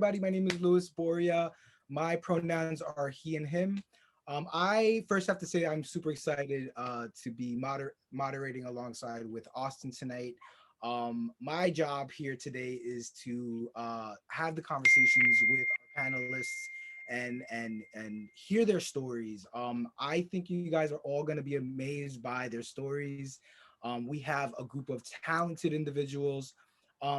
everybody. My name is Boria. My pronouns are he and him. I first have to say I'm super excited to be moderating alongside with Austin tonight. My job here today is to have the conversations with our panelists and hear their stories. I think you guys are all going to be amazed by their stories. We have a group of talented individuals.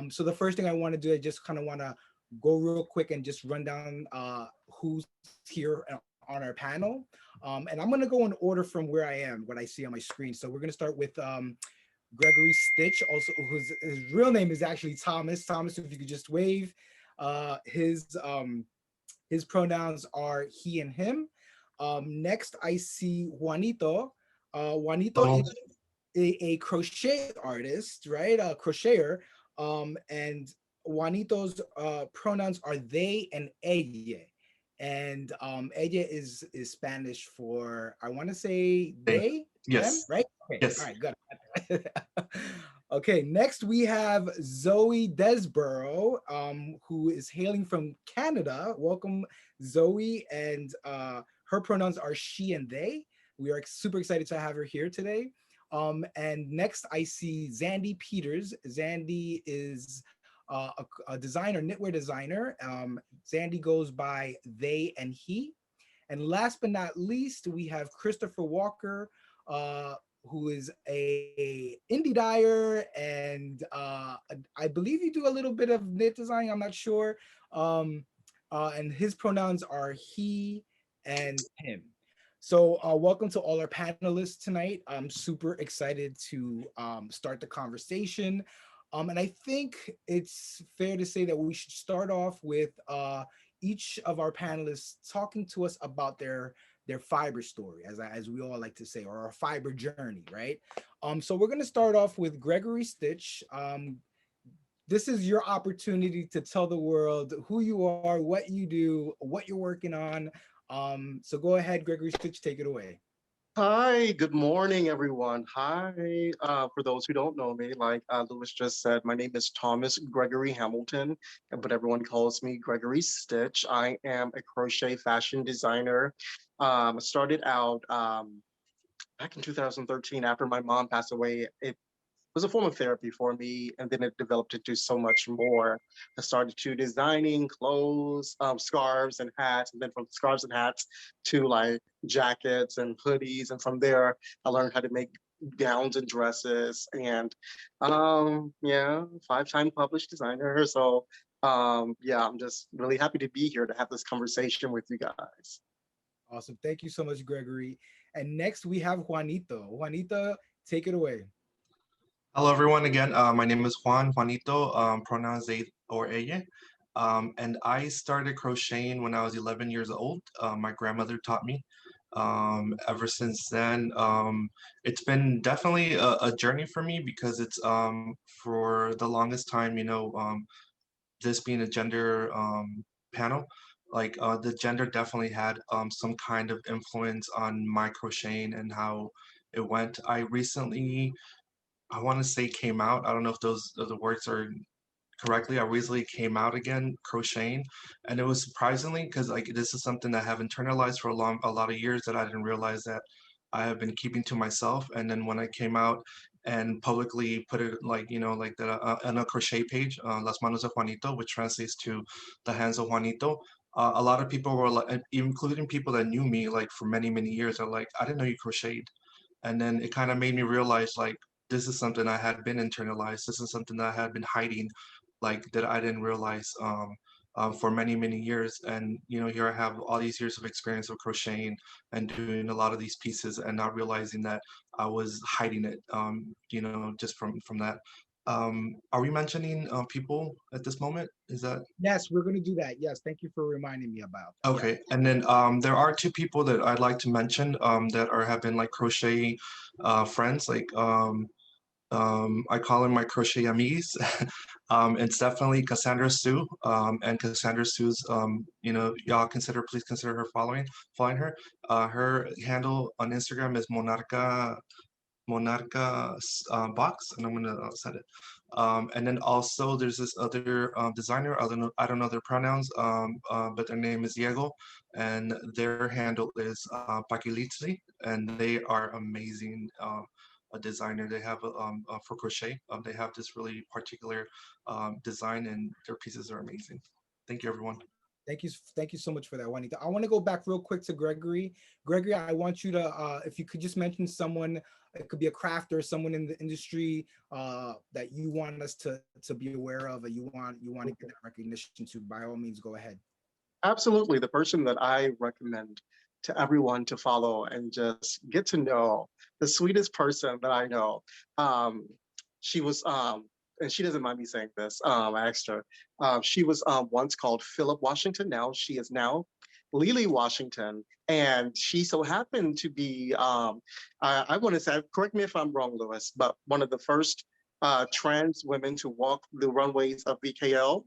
So the first thing I want to do, I just kind of want to go real quick and just run down who's here on our panel. And I'm going to go in order from where I am, what I see on my screen. So we're going to start with Gregory Stitch, also his real name is actually Thomas. Thomas, if you could just wave. His pronouns are he and him. Next, I see Juanito. Juanito is a crochet artist, right? A crocheter. And Juanito's pronouns are they and ella. And ella is Spanish for, I want to say they, yes, them, right? Okay. yes. All right, good. Okay, next we have Zoe Desborough, who is hailing from Canada. Welcome, Zoe, and her pronouns are she and they. We are super excited to have her here today. And next I see Xandy Peters. Xandy is a designer, knitwear designer. Xandy goes by they and he. And last but not least, we have Christopher Walker, who is a indie dyer, and I believe you do a little bit of knit design. I'm not sure. And his pronouns are he and him. So welcome to all our panelists tonight. I'm super excited to start the conversation. And I think it's fair to say that we should start off with each of our panelists talking to us about their fiber story, as we all like to say, or our fiber journey, right? So we're going to start off with Gregory Stitch. This is your opportunity to tell the world who you are, what you do, what you're working on. So go ahead, Gregory Stitch, take it away. Hi, good morning, everyone. Hi. For those who don't know me, like Louis just said, my name is Thomas Gregory Hamilton, but everyone calls me Gregory Stitch. I am a crochet fashion designer. Started out back in 2013 after my mom passed away. It was a form of therapy for me, and then it developed into so much more. I started to designing clothes, scarves and hats, and then from scarves and hats to like jackets and hoodies, and from there I learned how to make gowns and dresses, and yeah, 5-time published designer. So yeah, I'm just really happy to be here to have this conversation with you guys. Awesome. Thank you so much, Gregory. And next we have Juanito. Juanita, take it away. Hello, everyone. Again, my name is Juanito, pronouns they or ella. And I started crocheting when I was 11 years old. My grandmother taught me. Ever since then, it's been definitely a journey for me because it's for the longest time, this being a gender panel, like the gender definitely had some kind of influence on my crocheting and how it went. I want to say came out. I don't know if those the words are correctly. I recently came out again crocheting, and it was surprisingly because like this is something that I have internalized for a lot of years that I didn't realize that I have been keeping to myself. And then when I came out and publicly put it like like that on a crochet page, Las Manos de Juanito, which translates to the hands of Juanito. A lot of people were like, including people that knew me like for many years, are like, I didn't know you crocheted. And then it kind of made me realize like this is something I had been internalized. This is something that I had been hiding, like that I didn't realize for many years. And here I have all these years of experience of crocheting and doing a lot of these pieces, and not realizing that I was hiding it. Just from that. Are we mentioning people at this moment? Is that Yes, we're going to do that. Yes, thank you for reminding me about that. Yeah. okay? And then there are two people that I'd like to mention that have been like crochet friends, like I call them my crochet amis. It's definitely Cassandra Sue, and Cassandra Sue's, y'all please consider her following her. Her handle on Instagram is Monarca Box, and I'm gonna set it. And then also there's this other designer, I don't know their pronouns, but their name is Diego, and their handle is Paquilitzi, and they are amazing. A designer. They have for crochet. They have this really particular design, and their pieces are amazing. Thank you, everyone. Thank you so much for that, Juanita. I want to go back real quick to Gregory. Gregory, I want you to, if you could just mention someone, it could be a crafter, someone in the industry that you want us to be aware of, or you want to get that recognition to. By all means, go ahead. Absolutely. The person that I recommend to everyone to follow and just get to know, the sweetest person that I know. She was, and she doesn't mind me saying this, I asked her, she was once called Philip Washington. Now she is now Lily Washington. And she so happened to be, I want to say, correct me if I'm wrong, Louis, but one of the first trans women to walk the runways of VKL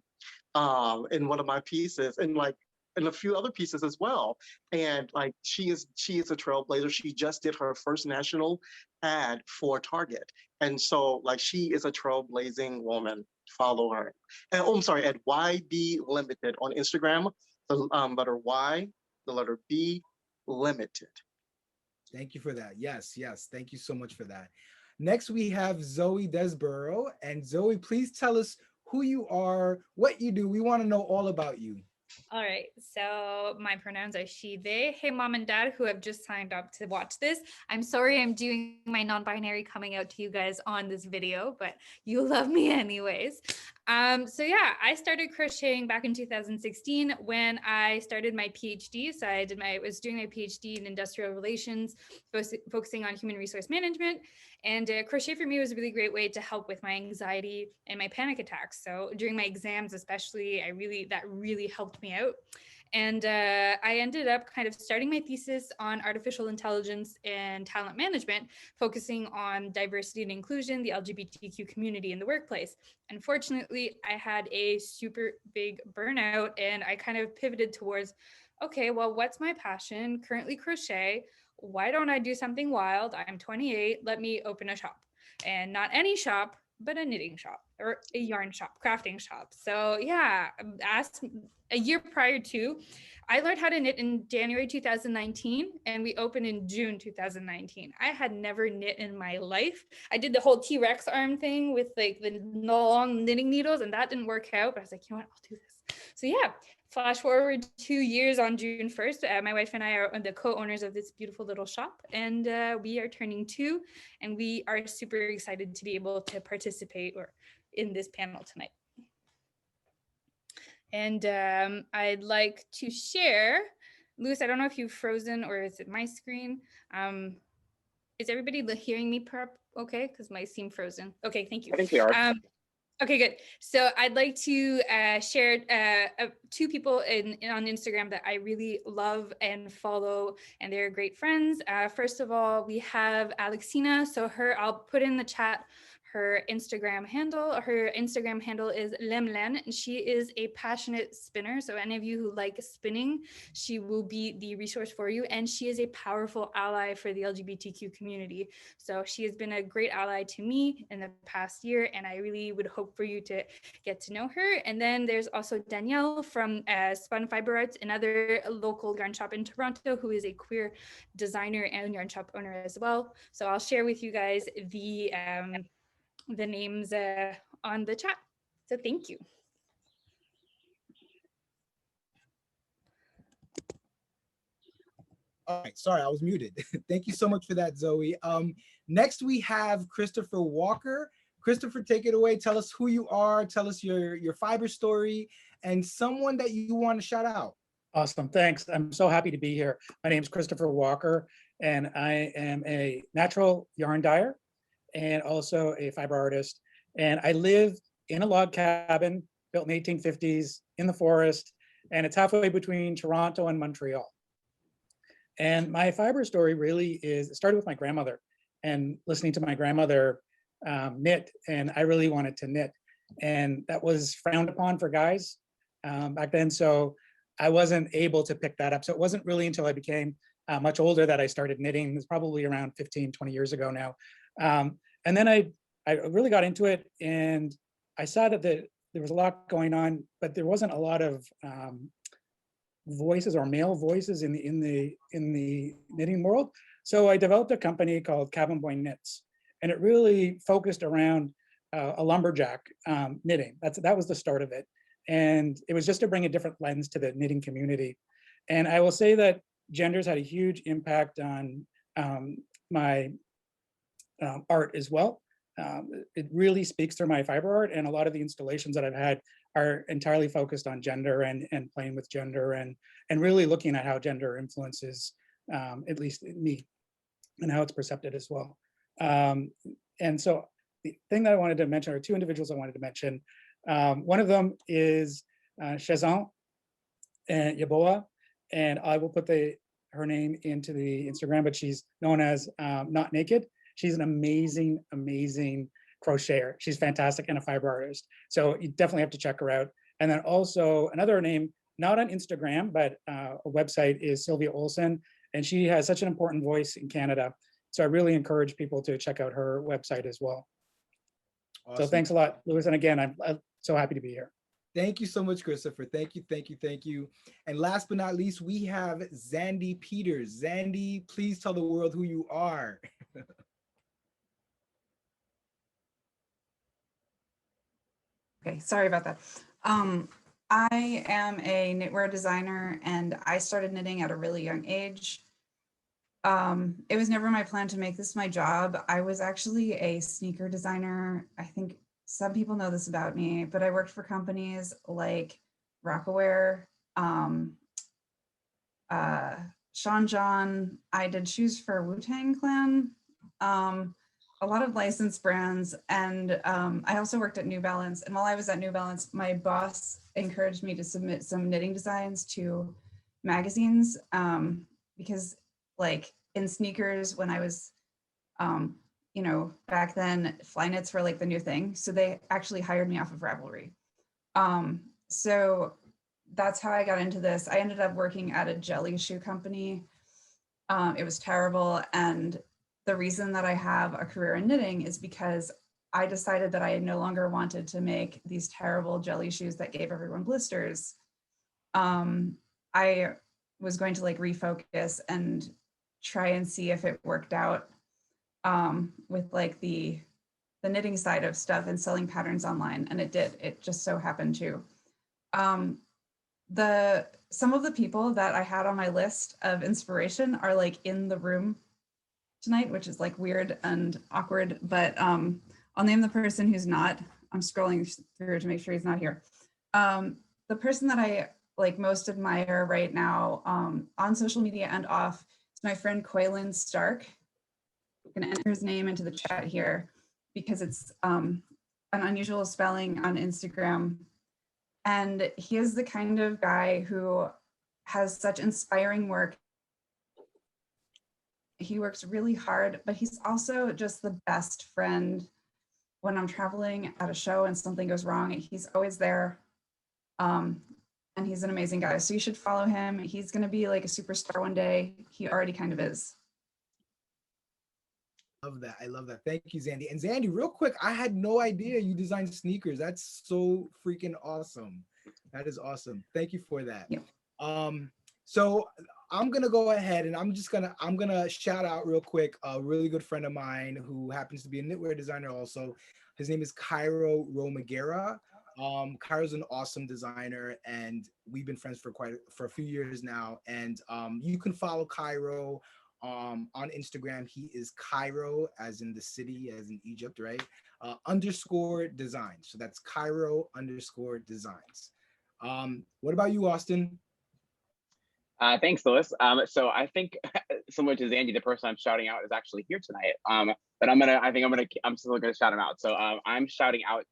in one of my pieces, and like in a few other pieces as well. And like she is a trailblazer. She just did her first national ad for Target. And so like she is a trailblazing woman. Follow her. And oh, I'm sorry, at YB Limited on Instagram. The letter Y, the letter B, Limited. Thank you for that. Yes, yes. Thank you so much for that. Next, we have Zoe Desborough. And Zoe, please tell us who you are, what you do. We want to know all about you. All right, so my pronouns are she, they. Hey, mom and dad who have just signed up to watch this. I'm sorry I'm doing my non-binary coming out to you guys on this video, but you love me anyways. So yeah, I started crocheting back in 2016 when I started my PhD. So I was doing my PhD in industrial relations, focusing on human resource management. And crochet for me was a really great way to help with my anxiety and my panic attacks. So during my exams, especially, that really helped me out. And I ended up kind of starting my thesis on artificial intelligence and talent management, focusing on diversity and inclusion, the LGBTQ community in the workplace. Unfortunately, I had a super big burnout and I kind of pivoted towards, okay, well, what's my passion? Currently crochet. Why don't I do something wild? I'm 28. Let me open a shop, and not any shop, but a knitting shop or a yarn shop, crafting shop. So yeah, a year prior to, I learned how to knit in January 2019 and we opened in June 2019. I had never knit in my life. I did the whole T-Rex arm thing with like the long knitting needles and that didn't work out, but I was like, you know what, I'll do this. So yeah, flash forward 2 years on June 1st, my wife and I are the co-owners of this beautiful little shop, and we are turning 2, and we are super excited to be able to participate in this panel tonight. And I'd like to share, Louis, I don't know if you've frozen or is it my screen? Is everybody hearing me okay? Because my seem frozen. Okay, thank you. I think we are. Okay, good. So I'd like to share 2 people on Instagram that I really love and follow, and they're great friends. First of all, we have Alexina. So I'll put in the chat her Instagram handle. Her Instagram handle is Lemlen, and she is a passionate spinner. So any of you who like spinning, she will be the resource for you. And she is a powerful ally for the LGBTQ community. So she has been a great ally to me in the past year, and I really would hope for you to get to know her. And then there's also Danielle from Spun Fiber Arts, another local yarn shop in Toronto, who is a queer designer and yarn shop owner as well. So I'll share with you guys the names on the chat. So thank you. All right, sorry, I was muted. Thank you so much for that, Zoe. Next, we have Christopher Walker. Christopher, take it away. Tell us who you are. Tell us your fiber story and someone that you want to shout out. Awesome, thanks. I'm so happy to be here. My name is Christopher Walker, and I am a natural yarn dyer and also a fiber artist. And I live in a log cabin built in the 1850s in the forest, and it's halfway between Toronto and Montreal. And my fiber story really it started with my grandmother and listening to my grandmother knit, and I really wanted to knit. And that was frowned upon for guys back then, so I wasn't able to pick that up. So it wasn't really until I became much older that I started knitting. It's probably around 15, 20 years ago now. And then I I really got into it, and I saw that there was a lot going on, but there wasn't a lot of voices or male voices in the knitting world. So I developed a company called Cabin Boy Knits, and it really focused around a lumberjack knitting. That was the start of it, and it was just to bring a different lens to the knitting community. And I will say that gender's had a huge impact on my art as well. It really speaks through my fiber art, and a lot of the installations that I've had are entirely focused on gender and playing with gender and really looking at how gender influences at least me and how it's perceived as well. And so the thing that I wanted to mention, or two individuals I wanted to mention, one of them is Shazan and Yaboa, and I will put her name into the Instagram, but she's known as Not Naked. She's an amazing, amazing crocheter. She's fantastic and a fiber artist. So you definitely have to check her out. And then also another name, not on Instagram, but a website is Sylvia Olsen. And she has such an important voice in Canada. So I really encourage people to check out her website as well. Awesome. So thanks a lot, Louis. And again, I'm so happy to be here. Thank you so much, Christopher. Thank you, thank you, thank you. And last but not least, we have Xandy Peters. Xandy, please tell the world who you are. Okay, sorry about that. I am a knitwear designer, and I started knitting at a really young age. It was never my plan to make this my job. I was actually a sneaker designer. I think some people know this about me, but I worked for companies like Rockaware, Sean John. I did shoes for Wu-Tang Clan, a lot of licensed brands, and I also worked at New Balance. And while I was at New Balance, my boss encouraged me to submit some knitting designs to magazines because, like, in sneakers, when I was, you know, back then, fly knits were like the new thing. So they actually hired me off of Ravelry. So that's how I got into this. I ended up working at a jelly shoe company. It was terrible. And the reason that I have a career in knitting is because I decided that I no longer wanted to make these terrible jelly shoes that gave everyone blisters. I was going to like refocus and try and see if it worked out with like the knitting side of stuff and selling patterns online, and it did. It just so happened to. Some of the people that I had on my list of inspiration are like in the room tonight, which is like weird and awkward, but I'll name the person who's not. I'm scrolling through to make sure he's not here. The person that I like most admire right now on social media and off is my friend Kweilyn Stark. I'm gonna enter his name into the chat here because it's an unusual spelling on Instagram. And he is the kind of guy who has such inspiring work. He works really hard, but he's also just the best friend. When I'm traveling at a show and something goes wrong, he's always there. And he's an amazing guy. So you should follow him. He's going to be like a superstar one day. He already kind of is. Love that. I love that. Thank you, Xandy. And Xandy, real quick, I had no idea you designed sneakers. That's so freaking awesome. That is awesome. Thank you for that. Yep. So I'm gonna go ahead and I'm gonna shout out real quick a really good friend of mine who happens to be a knitwear designer also. His name is Cairo Romaguera. Cairo's an awesome designer, and we've been friends for a few years now. And you can follow Cairo on Instagram. He is Cairo, as in the city, as in Egypt, right? _designs. So that's Cairo _designs. What about you, Austin? Thanks, Louis. So I think similar to Xandy, the person I'm shouting out is actually here tonight. But I'm still gonna shout him out. So I'm shouting out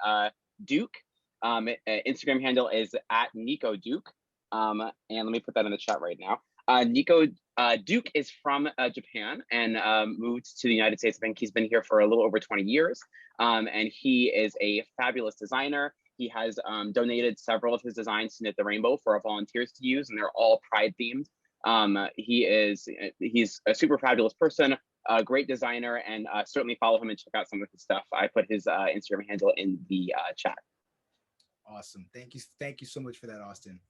Duke. Instagram handle is @NicoDuke. And let me put that in the chat right now. Duke is from Japan and moved to the United States. I think he's been here for a little over 20 years. And he is a fabulous designer. He has donated several of his designs to Knit the Rainbow for our volunteers to use, and they're all Pride themed. He's a super fabulous person, great designer, and certainly follow him and check out some of his stuff. I put his Instagram handle in the chat. Awesome. Thank you so much for that, Austin.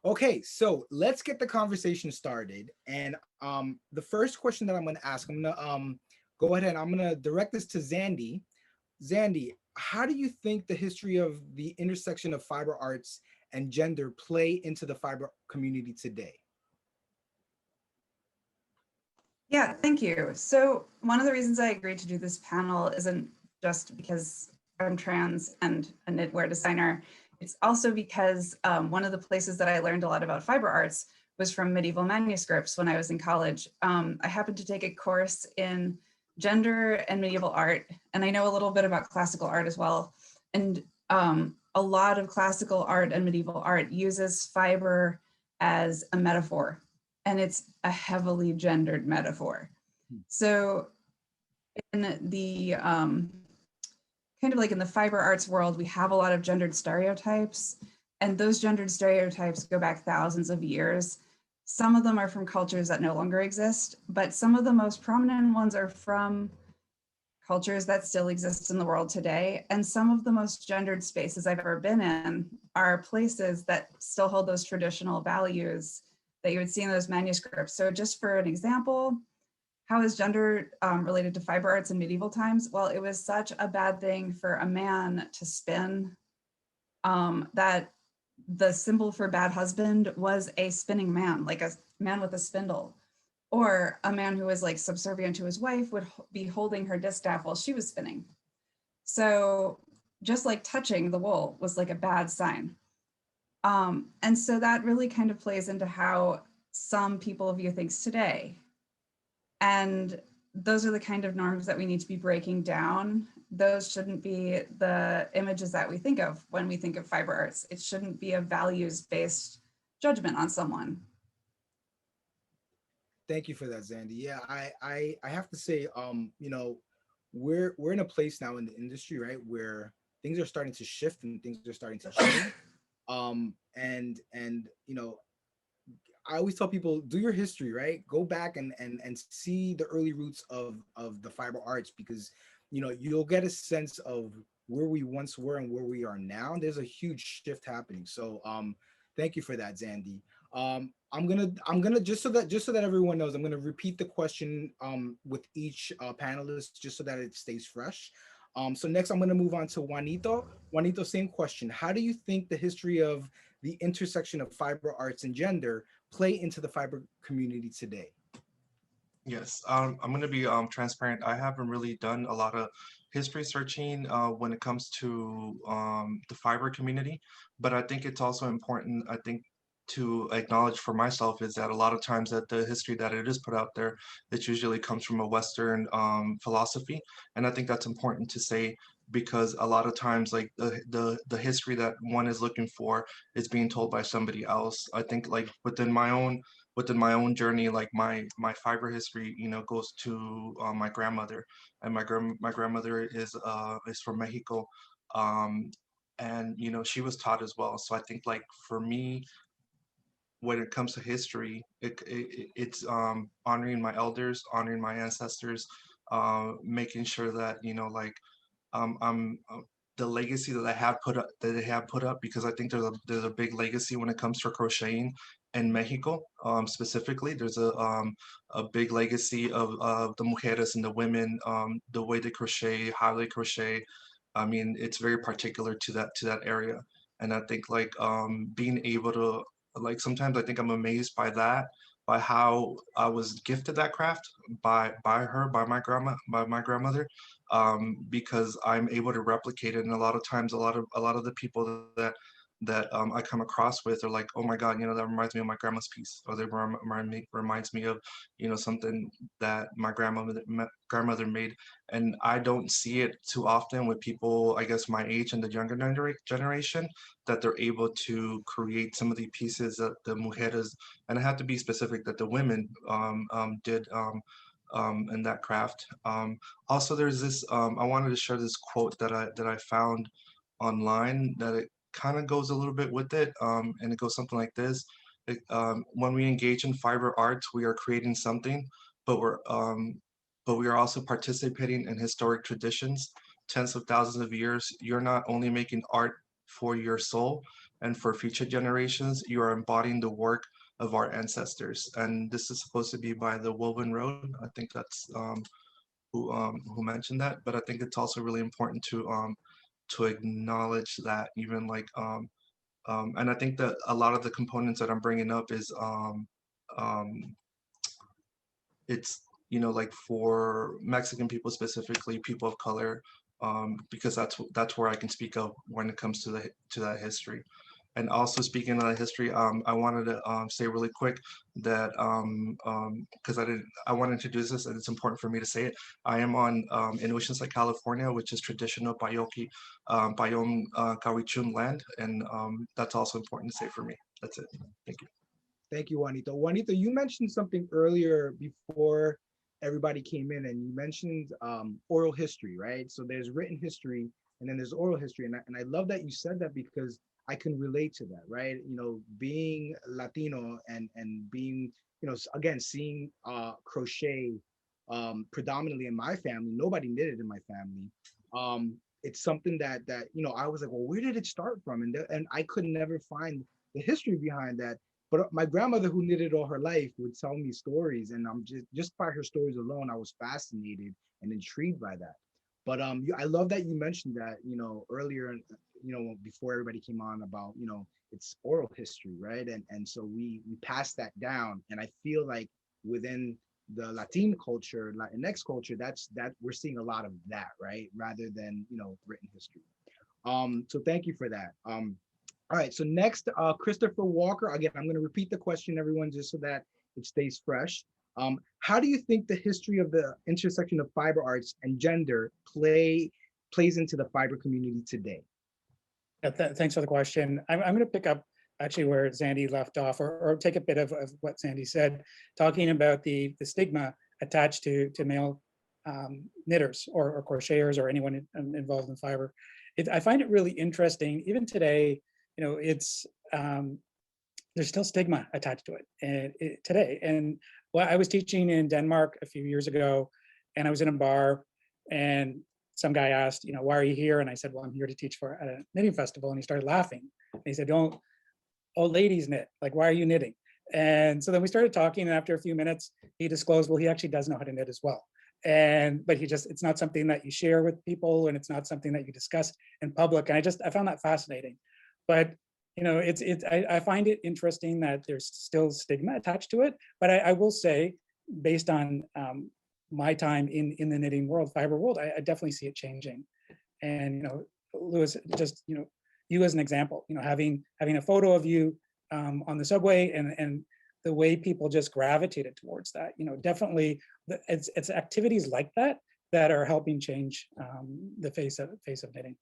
Okay, so let's get the conversation started. And the first question that I'm going to ask, I'm going to go ahead and I'm going to direct this to Xandy. Xandy, how do you think the history of the intersection of fiber arts and gender play into the fiber community today? Yeah, thank you. So one of the reasons I agreed to do this panel isn't just because I'm trans and a knitwear designer. It's also because one of the places that I learned a lot about fiber arts was from medieval manuscripts when I was in college. I happened to take a course in gender and medieval art, and I know a little bit about classical art as well. And a lot of classical art and medieval art uses fiber as a metaphor, and it's a heavily gendered metaphor. So in the kind of like in the fiber arts world, we have a lot of gendered stereotypes, and those gendered stereotypes go back thousands of years. Some of them are from cultures that no longer exist, but some of the most prominent ones are from cultures that still exist in the world today. And some of the most gendered spaces I've ever been in are places that still hold those traditional values that you would see in those manuscripts. So just for an example, how is gender related to fiber arts in medieval times? Well, it was such a bad thing for a man to spin that the symbol for bad husband was a spinning man, like a man with a spindle. Or a man who was like subservient to his wife would be holding her distaff while she was spinning. So just like touching the wool was like a bad sign. And so that really kind of plays into how some people view things today. And those are the kind of norms that we need to be breaking down. Those shouldn't be the images that we think of when we think of fiber arts. It shouldn't be a values-based judgment on someone. Thank you for that, Xandy. Yeah, I have to say, you know, we're in a place now in the industry, right, where things are starting to shift and things are starting to change. And you know, I always tell people, do your history, right? Go back and see the early roots of the fiber arts, because you know you'll get a sense of where we once were and where we are now. There's a huge shift happening. So thank you for that, Xandy. I'm gonna just so that everyone knows, I'm gonna repeat the question with each panelist just so that it stays fresh. So next I'm gonna move on to Juanito. Juanito, same question. How do you think the history of the intersection of fiber arts and gender play into the fiber community today? Yes, I'm going to be transparent. I haven't really done a lot of history searching when it comes to the fiber community, but I think it's also important, I think, to acknowledge for myself is that a lot of times that the history that it is put out there, it usually comes from a Western philosophy. And I think that's important to say, because a lot of times like the history that one is looking for is being told by somebody else. I think like within my own journey, like my fiber history, you know, goes to my grandmother, and my grandmother is from Mexico, and you know she was taught as well. So I think like for me, when it comes to history, it's honoring my elders, honoring my ancestors, making sure that you know like I'm the legacy that I have put up, that they have put up, because I think there's a big legacy when it comes to crocheting in Mexico. Specifically, there's a big legacy of the mujeres and the women, the way they crochet, how they crochet. I mean, it's very particular to that area, and I think like being able to like sometimes I think I'm amazed by that, by how I was gifted that craft by her, by my grandmother, because I'm able to replicate it. And a lot of times, a lot of the people that I come across with are like, oh my God, you know, that reminds me of my grandma's piece, or they reminds me of, you know, something that my grandmother made. And I don't see it too often with people, I guess, my age and the younger generation, that they're able to create some of the pieces that the mujeres, and I have to be specific, that the women did in that craft. Also, there's this, I wanted to share this quote that I found online, that it kind of goes a little bit with it, and it goes something like this. When we engage in fiber arts, we are creating something, but but we are also participating in historic traditions, tens of thousands of years. You're not only making art for your soul and for future generations, you are embodying the work of our ancestors. And this is supposed to be by the Woven Road. I think that's who mentioned that, but I think it's also really important to acknowledge that even like and I think that a lot of the components that I'm bringing up is it's like for Mexican people specifically, people of color, because that's where I can speak of when it comes to that history. And also speaking of the history, I wanted to say really quick that because I want to introduce this and it's important for me to say it. I am on in Oceanside, California, which is traditional Bayom Kawichun land, and that's also important to say for me. That's it. Thank you. Thank you, Juanito. Juanito, you mentioned something earlier before everybody came in, and you mentioned oral history, right? So there's written history, and then there's oral history, and I love that you said that because I can relate to that, right? Being Latino and being, again, seeing crochet predominantly in my family. Nobody knitted in my family. It's something that I was like, well, where did it start from? And I could never find the history behind that. But my grandmother, who knitted all her life, would tell me stories, and I'm just by her stories alone, I was fascinated and intrigued by that. But I love that you mentioned that earlier, before everybody came on, about it's oral history, right? And so we pass that down, and I feel like within the Latin culture, Latinx culture, that we're seeing a lot of that, right, rather than written history. So thank you for that. All right, so next, Christopher Walker. Again, I'm going to repeat the question, everyone, just so that it stays fresh. How do you think the history of the intersection of fiber arts and gender plays into the fiber community today? Yeah, thanks for the question. I'm going to pick up actually where Xandy left off, or take a bit of what Xandy said, talking about the stigma attached to male knitters or crocheters or anyone involved in fiber. I find it really interesting, even today. It's there's still stigma attached to it, and today. And I was teaching in Denmark a few years ago, and I was in a bar, and some guy asked, why are you here? And I said, well, I'm here to teach at a knitting festival. And he started laughing. And he said, don't old ladies knit? Like, why are you knitting? And so then we started talking, and after a few minutes, he disclosed, well, he actually does know how to knit as well. But it's not something that you share with people, and it's not something that you discuss in public. And I found that fascinating. But I find it interesting that there's still stigma attached to it. But I will say, based on my time in the knitting world, fiber world, I definitely see it changing. And Louis, just you as an example, having a photo of you on the subway, and the way people just gravitated towards that, definitely it's activities like that are helping change the face of knitting.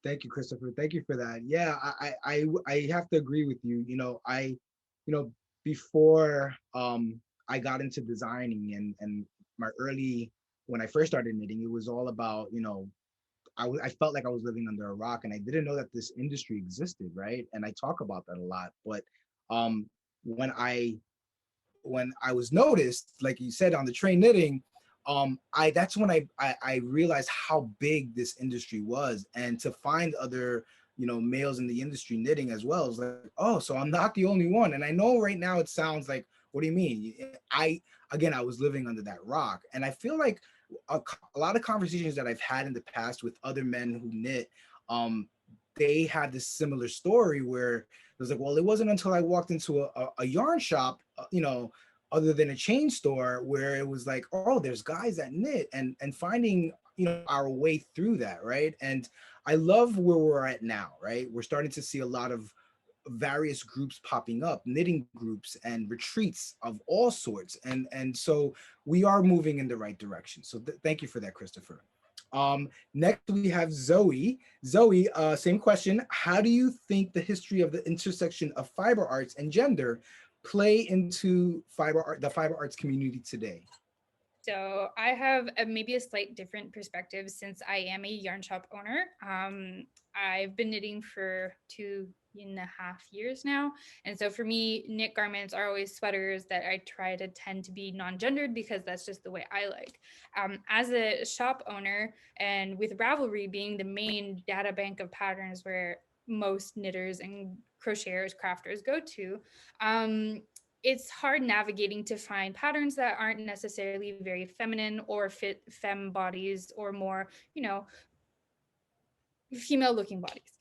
Thank you, Christopher. Thank you for that. Yeah, I have to agree with you. Before I got into designing and when I first started knitting, it was all about, I felt like I was living under a rock, and I didn't know that this industry existed, right? And I talk about that a lot. But when I was noticed, like you said, on the train knitting, that's when I realized how big this industry was, and to find other males in the industry knitting as well is like, oh, so I'm not the only one. And I know right now it sounds like, what do you mean? I was living under that rock, and I feel like a lot of conversations that I've had in the past with other men who knit, they had this similar story where it was like, well, it wasn't until I walked into a yarn shop, other than a chain store, where it was like, oh, there's guys that knit, and finding our way through that, right? And I love where we're at now, right? We're starting to see a lot of various groups popping up, knitting groups and retreats of all sorts, and so we are moving in the right direction. So thank you for that, Christopher. Next we have Zoe. Zoe, same question. How do you think the history of the intersection of fiber arts and gender play into the fiber arts community today? So I have maybe a slight different perspective, since I am a yarn shop owner. I've been knitting for and a half years now. And so for me, knit garments are always sweaters that I try to tend to be non-gendered because that's just the way I like. As a shop owner, and with Ravelry being the main data bank of patterns where most knitters and crocheters, crafters go to, it's hard navigating to find patterns that aren't necessarily very feminine or fit femme bodies or more, female looking bodies.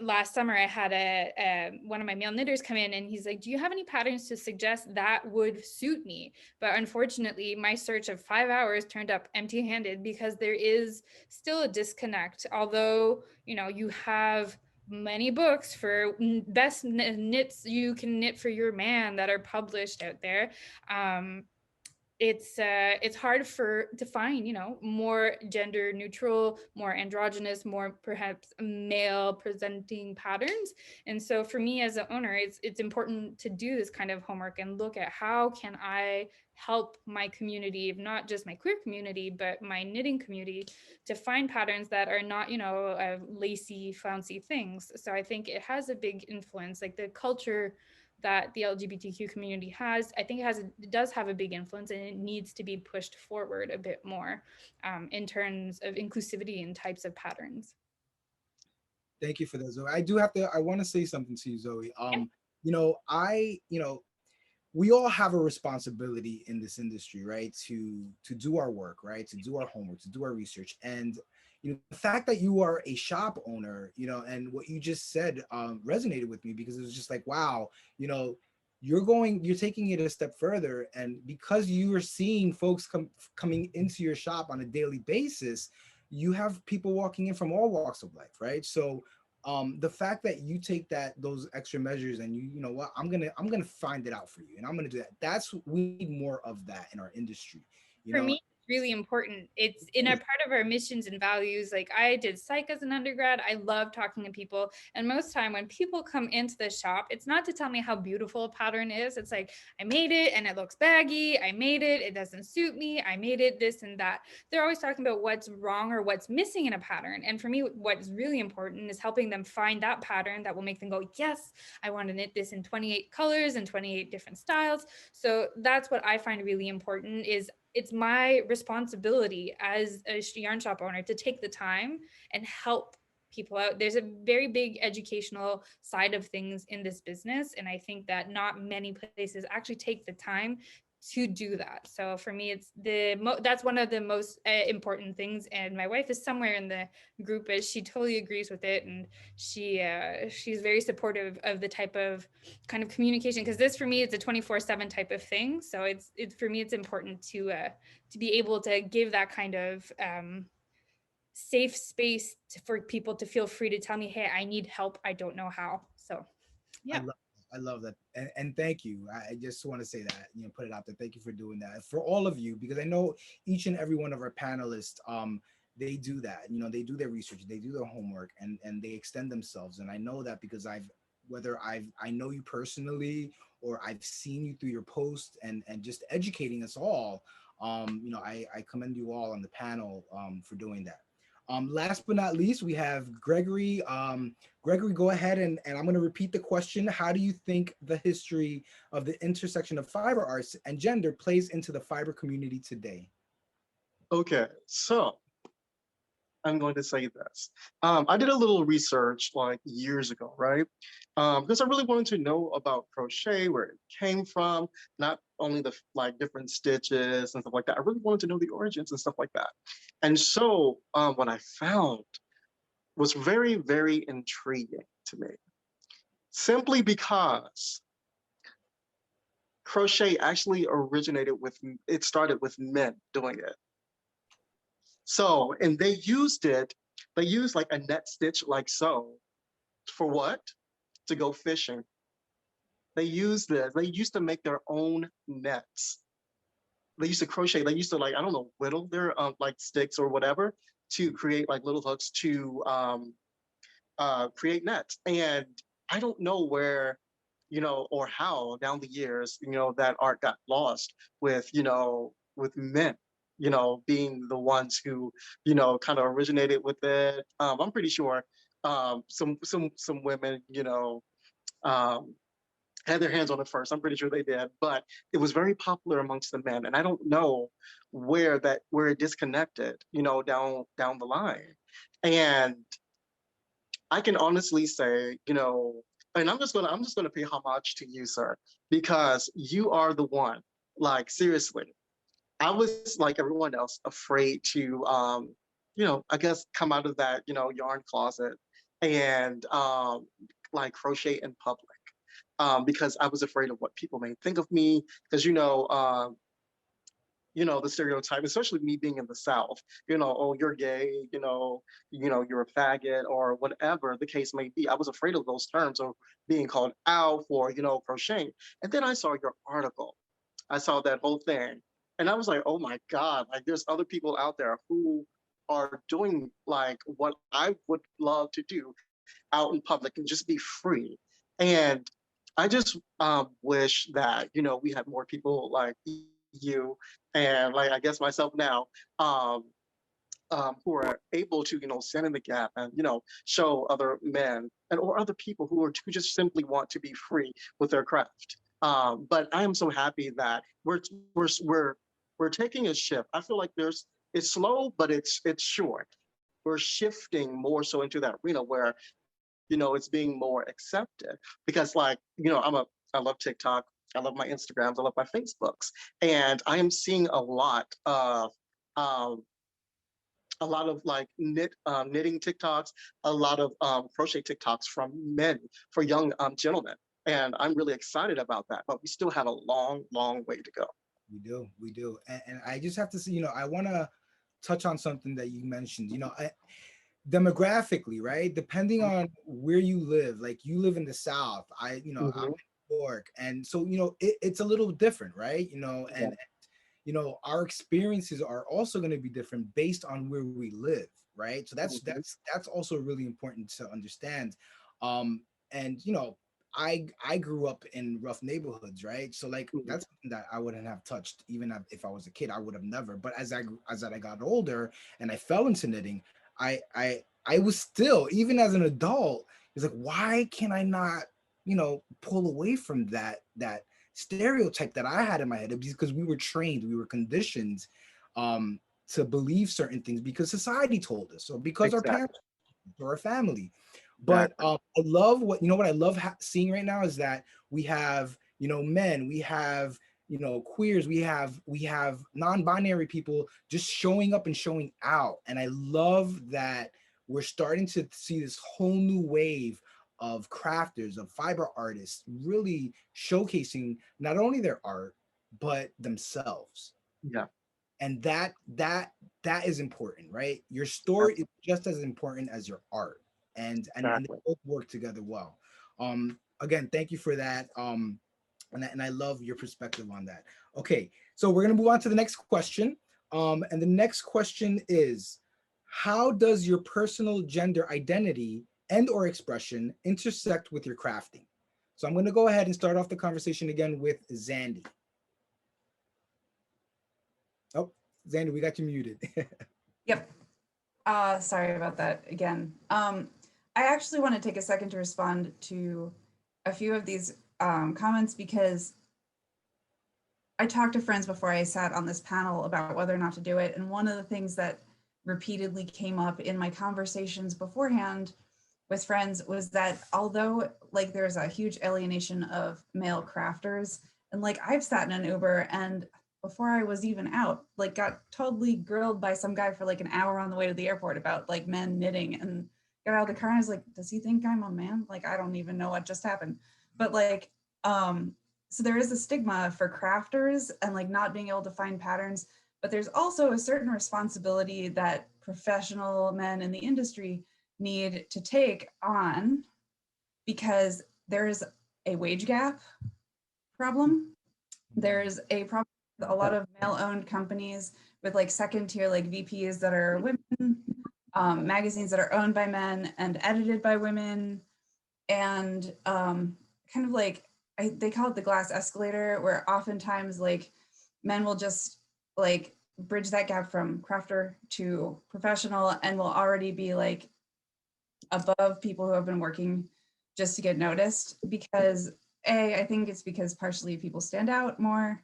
Last summer I had one of my male knitters come in and he's like, do you have any patterns to suggest that would suit me? But unfortunately my search of 5 hours turned up empty handed because there is still a disconnect. Although, you have many books for best knits you can knit for your man that are published out there. It's hard to find more gender neutral, more androgynous, more perhaps male presenting patterns. And so for me as an owner, it's important to do this kind of homework and look at how can I help my community, not just my queer community but my knitting community, to find patterns that are not lacy flouncy things. So I think it has a big influence, like the culture that the LGBTQ community has. I think it does have a big influence, and it needs to be pushed forward a bit more in terms of inclusivity and types of patterns. Thank you for that, Zoe. I want to say something to you, Zoe. We all have a responsibility in this industry, right? To do our work, right? To do our homework, to do our research. And the fact that you are a shop owner, and what you just said resonated with me, because it was just like, wow, you're taking it a step further. And because you are seeing folks coming into your shop on a daily basis, you have people walking in from all walks of life, right? So the fact that you take those extra measures and you know what, I'm gonna find it out for you, and I'm gonna do that. We need more of that in our industry. For me, it's really important. It's in a part of our missions and values. Like I did psych as an undergrad. I love talking to people. And most time when people come into the shop, it's not to tell me how beautiful a pattern is. It's like, I made it and it looks baggy. I made it. It doesn't suit me. I made it this and that. They're always talking about what's wrong or what's missing in a pattern. And for me, what's really important is helping them find that pattern that will make them go, yes, I want to knit this in 28 colors and 28 different styles. So that's what I find really important. Is it's my responsibility as a yarn shop owner to take the time and help people out. There's a very big educational side of things in this business, and I think that not many places actually take the time to do that. So for me, it's that's one of the most important things. And my wife is somewhere in the group, but she totally agrees with it, and she's very supportive of the type of kind of communication, because this for me it's a 24/7 type of thing. So it's for me it's important to be able to give that kind of safe space for people to feel free to tell me, hey, I need help, I don't know how. So yeah. I love that. And thank you. I just want to say that, put it out there. Thank you for doing that for all of you, because I know each and every one of our panelists, they do that. They do their research, they do their homework, and they extend themselves. And I know that because I know you personally, or I've seen you through your posts and just educating us all. I commend you all on the panel for doing that. Last but not least, we have Gregory. Gregory, go ahead, and I'm going to repeat the question. How do you think the history of the intersection of fiber arts and gender plays into the fiber community today? Okay, so I'm going to say this. I did a little research like years ago, right? Because I really wanted to know about crochet, where it came from, not only the different stitches and stuff like that. I really wanted to know the origins and stuff like that. And so what I found was very, very intriguing to me, simply because crochet actually it started with men doing it. So, and they used like a net stitch like so. For what? To go fishing. They used to make their own nets. They used to crochet, they used to whittle their sticks or whatever to create like little hooks to create nets. And I don't know where, or how down the years, that art got lost with men, being the ones who, kind of originated with it. I'm pretty sure some women, had their hands on it first. I'm pretty sure they did, but it was very popular amongst the men. And I don't know where it disconnected, down the line. And I can honestly say, and I'm just gonna pay homage to you, sir, because you are the one. Like, seriously, I was like everyone else, afraid to I guess come out of that, yarn closet and like crochet in public. Because I was afraid of what people may think of me, because the stereotype, especially me being in the South, oh, you're gay, you're a faggot, or whatever the case may be. I was afraid of those terms, or being called out for, crocheting. And then I saw your article. I saw that whole thing. And I was like, oh my God, like there's other people out there who are doing like what I would love to do out in public and just be free. And I just wish that, we had more people like you and like, I guess myself now, who are able to, stand in the gap and, show other men and or other people who just simply want to be free with their craft. But I am so happy that we're taking a shift. I feel like it's slow, but it's short. We're shifting more so into that arena where, it's being more accepted, because like, I love TikTok. I love my Instagrams. I love my Facebooks. And I am seeing a lot of like knitting TikToks, a lot of crochet TikToks from men for young gentlemen. And I'm really excited about that, but we still have a long, long way to go. We do. And I just have to say, I want to touch on something that you mentioned, demographically, right? Depending on where you live, like you live in the South, I'm in New York. And so, it's a little different, right? And, our experiences are also going to be different based on where we live, right? So that's also really important to understand. And, I grew up in rough neighborhoods, right? So like that's something that I wouldn't have touched even if I was a kid. I would have never. But as I got older and I fell into knitting, I was still, even as an adult, it's like, why can I not, pull away from that stereotype that I had in my head? Because we were trained, we were conditioned to believe certain things because society told us, or because our parents or our family. But I love what I love seeing right now is that we have, men, we have, queers, we have non-binary people just showing up and showing out. And I love that we're starting to see this whole new wave of crafters, of fiber artists, really showcasing not only their art, but themselves. Yeah. And that is important, right? Your story is just as important as your art. And they both work together well. Again, thank you for that. And I love your perspective on that. Okay, so we're gonna move on to the next question. And the next question is, how does your personal gender identity and or expression intersect with your crafting? So I'm gonna go ahead and start off the conversation again with Xandy. Oh, Xandy, we got you muted. Yep. Sorry about that again. I actually want to take a second to respond to a few of these comments, because I talked to friends before I sat on this panel about whether or not to do it. And one of the things that repeatedly came up in my conversations beforehand with friends was that although like there's a huge alienation of male crafters, and like I've sat in an Uber and before I was even out, like got totally grilled by some guy for like an hour on the way to the airport about like men knitting, and got out of the car and I was like, does he think I'm a man? Like, I don't even know what just happened. But like, so there is a stigma for crafters and like not being able to find patterns, but there's also a certain responsibility that professional men in the industry need to take on, because there's a wage gap problem. There's a problem with a lot of male-owned companies with like second tier like VPs that are women, magazines that are owned by men and edited by women, and kind of like they call it the glass escalator, where oftentimes like men will just like bridge that gap from crafter to professional and will already be like above people who have been working just to get noticed, because I think it's because partially people stand out more,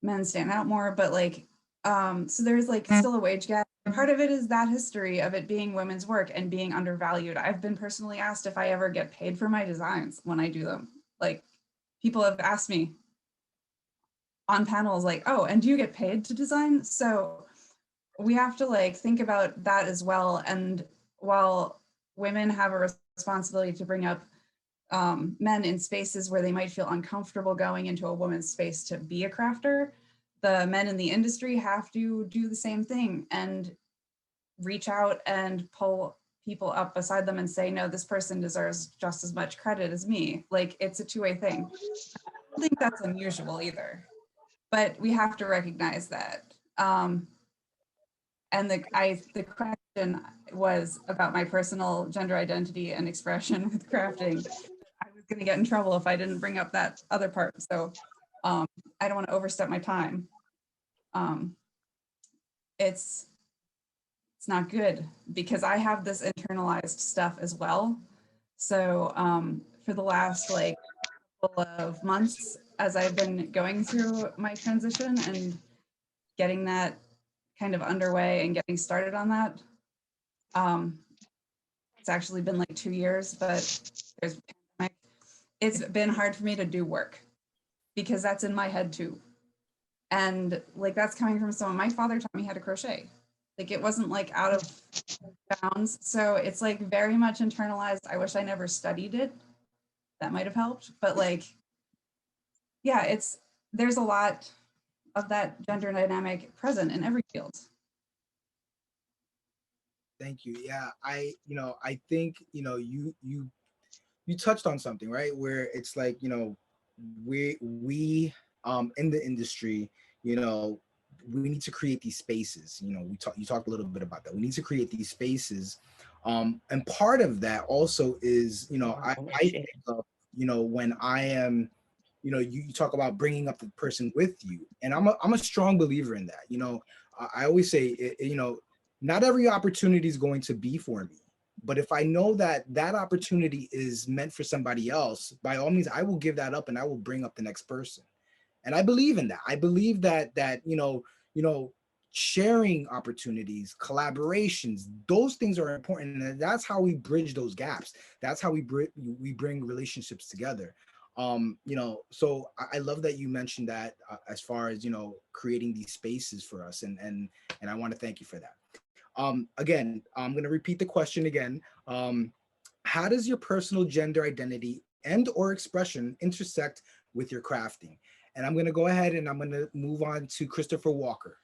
men stand out more, but like, so there's like still a wage gap. Part of it is that history of it being women's work and being undervalued. I've been personally asked if I ever get paid for my designs when I do them. Like, people have asked me on panels like, oh, and do you get paid to design? So we have to like think about that as well. And while women have a responsibility to bring up men in spaces where they might feel uncomfortable going into a woman's space to be a crafter, the men in the industry have to do the same thing and reach out and pull people up beside them and say, no, this person deserves just as much credit as me. Like, it's a two-way thing. I don't think that's unusual either, but we have to recognize that. And the question was about my personal gender identity and expression with crafting. I was going to get in trouble if I didn't bring up that other part. So I don't want to overstep my time. It's not good because I have this internalized stuff as well. So for the last like couple of months, as I've been going through my transition and getting that kind of underway and getting started on that, it's actually been like 2 years, but there's pandemic. It's been hard for me to do work because that's in my head too. And like, that's coming from someone, my father taught me how to crochet. Like, it wasn't like out of bounds. So it's like very much internalized. I wish I never studied it. That might have helped, but like, yeah, there's a lot of that gender dynamic present in every field. Thank you. Yeah, I think, you touched on something, right? Where it's like, we in the industry, we need to create these spaces. You talked a little bit about that. We need to create these spaces. And part of that also is, I think of, when I am, you talk about bringing up the person with you. And I'm a strong believer in that. I always say, not every opportunity is going to be for me. But if I know that that opportunity is meant for somebody else, by all means, I will give that up and I will bring up the next person. And I believe in that. I believe that sharing opportunities, collaborations, those things are important. And that's how we bridge those gaps. That's how we bring relationships together. So I love that you mentioned that as far as, creating these spaces for us. And I want to thank you for that. Again, I'm going to repeat the question again. How does your personal gender identity and or expression intersect with your crafting? And I'm going to go ahead and I'm going to move on to Christopher Walker.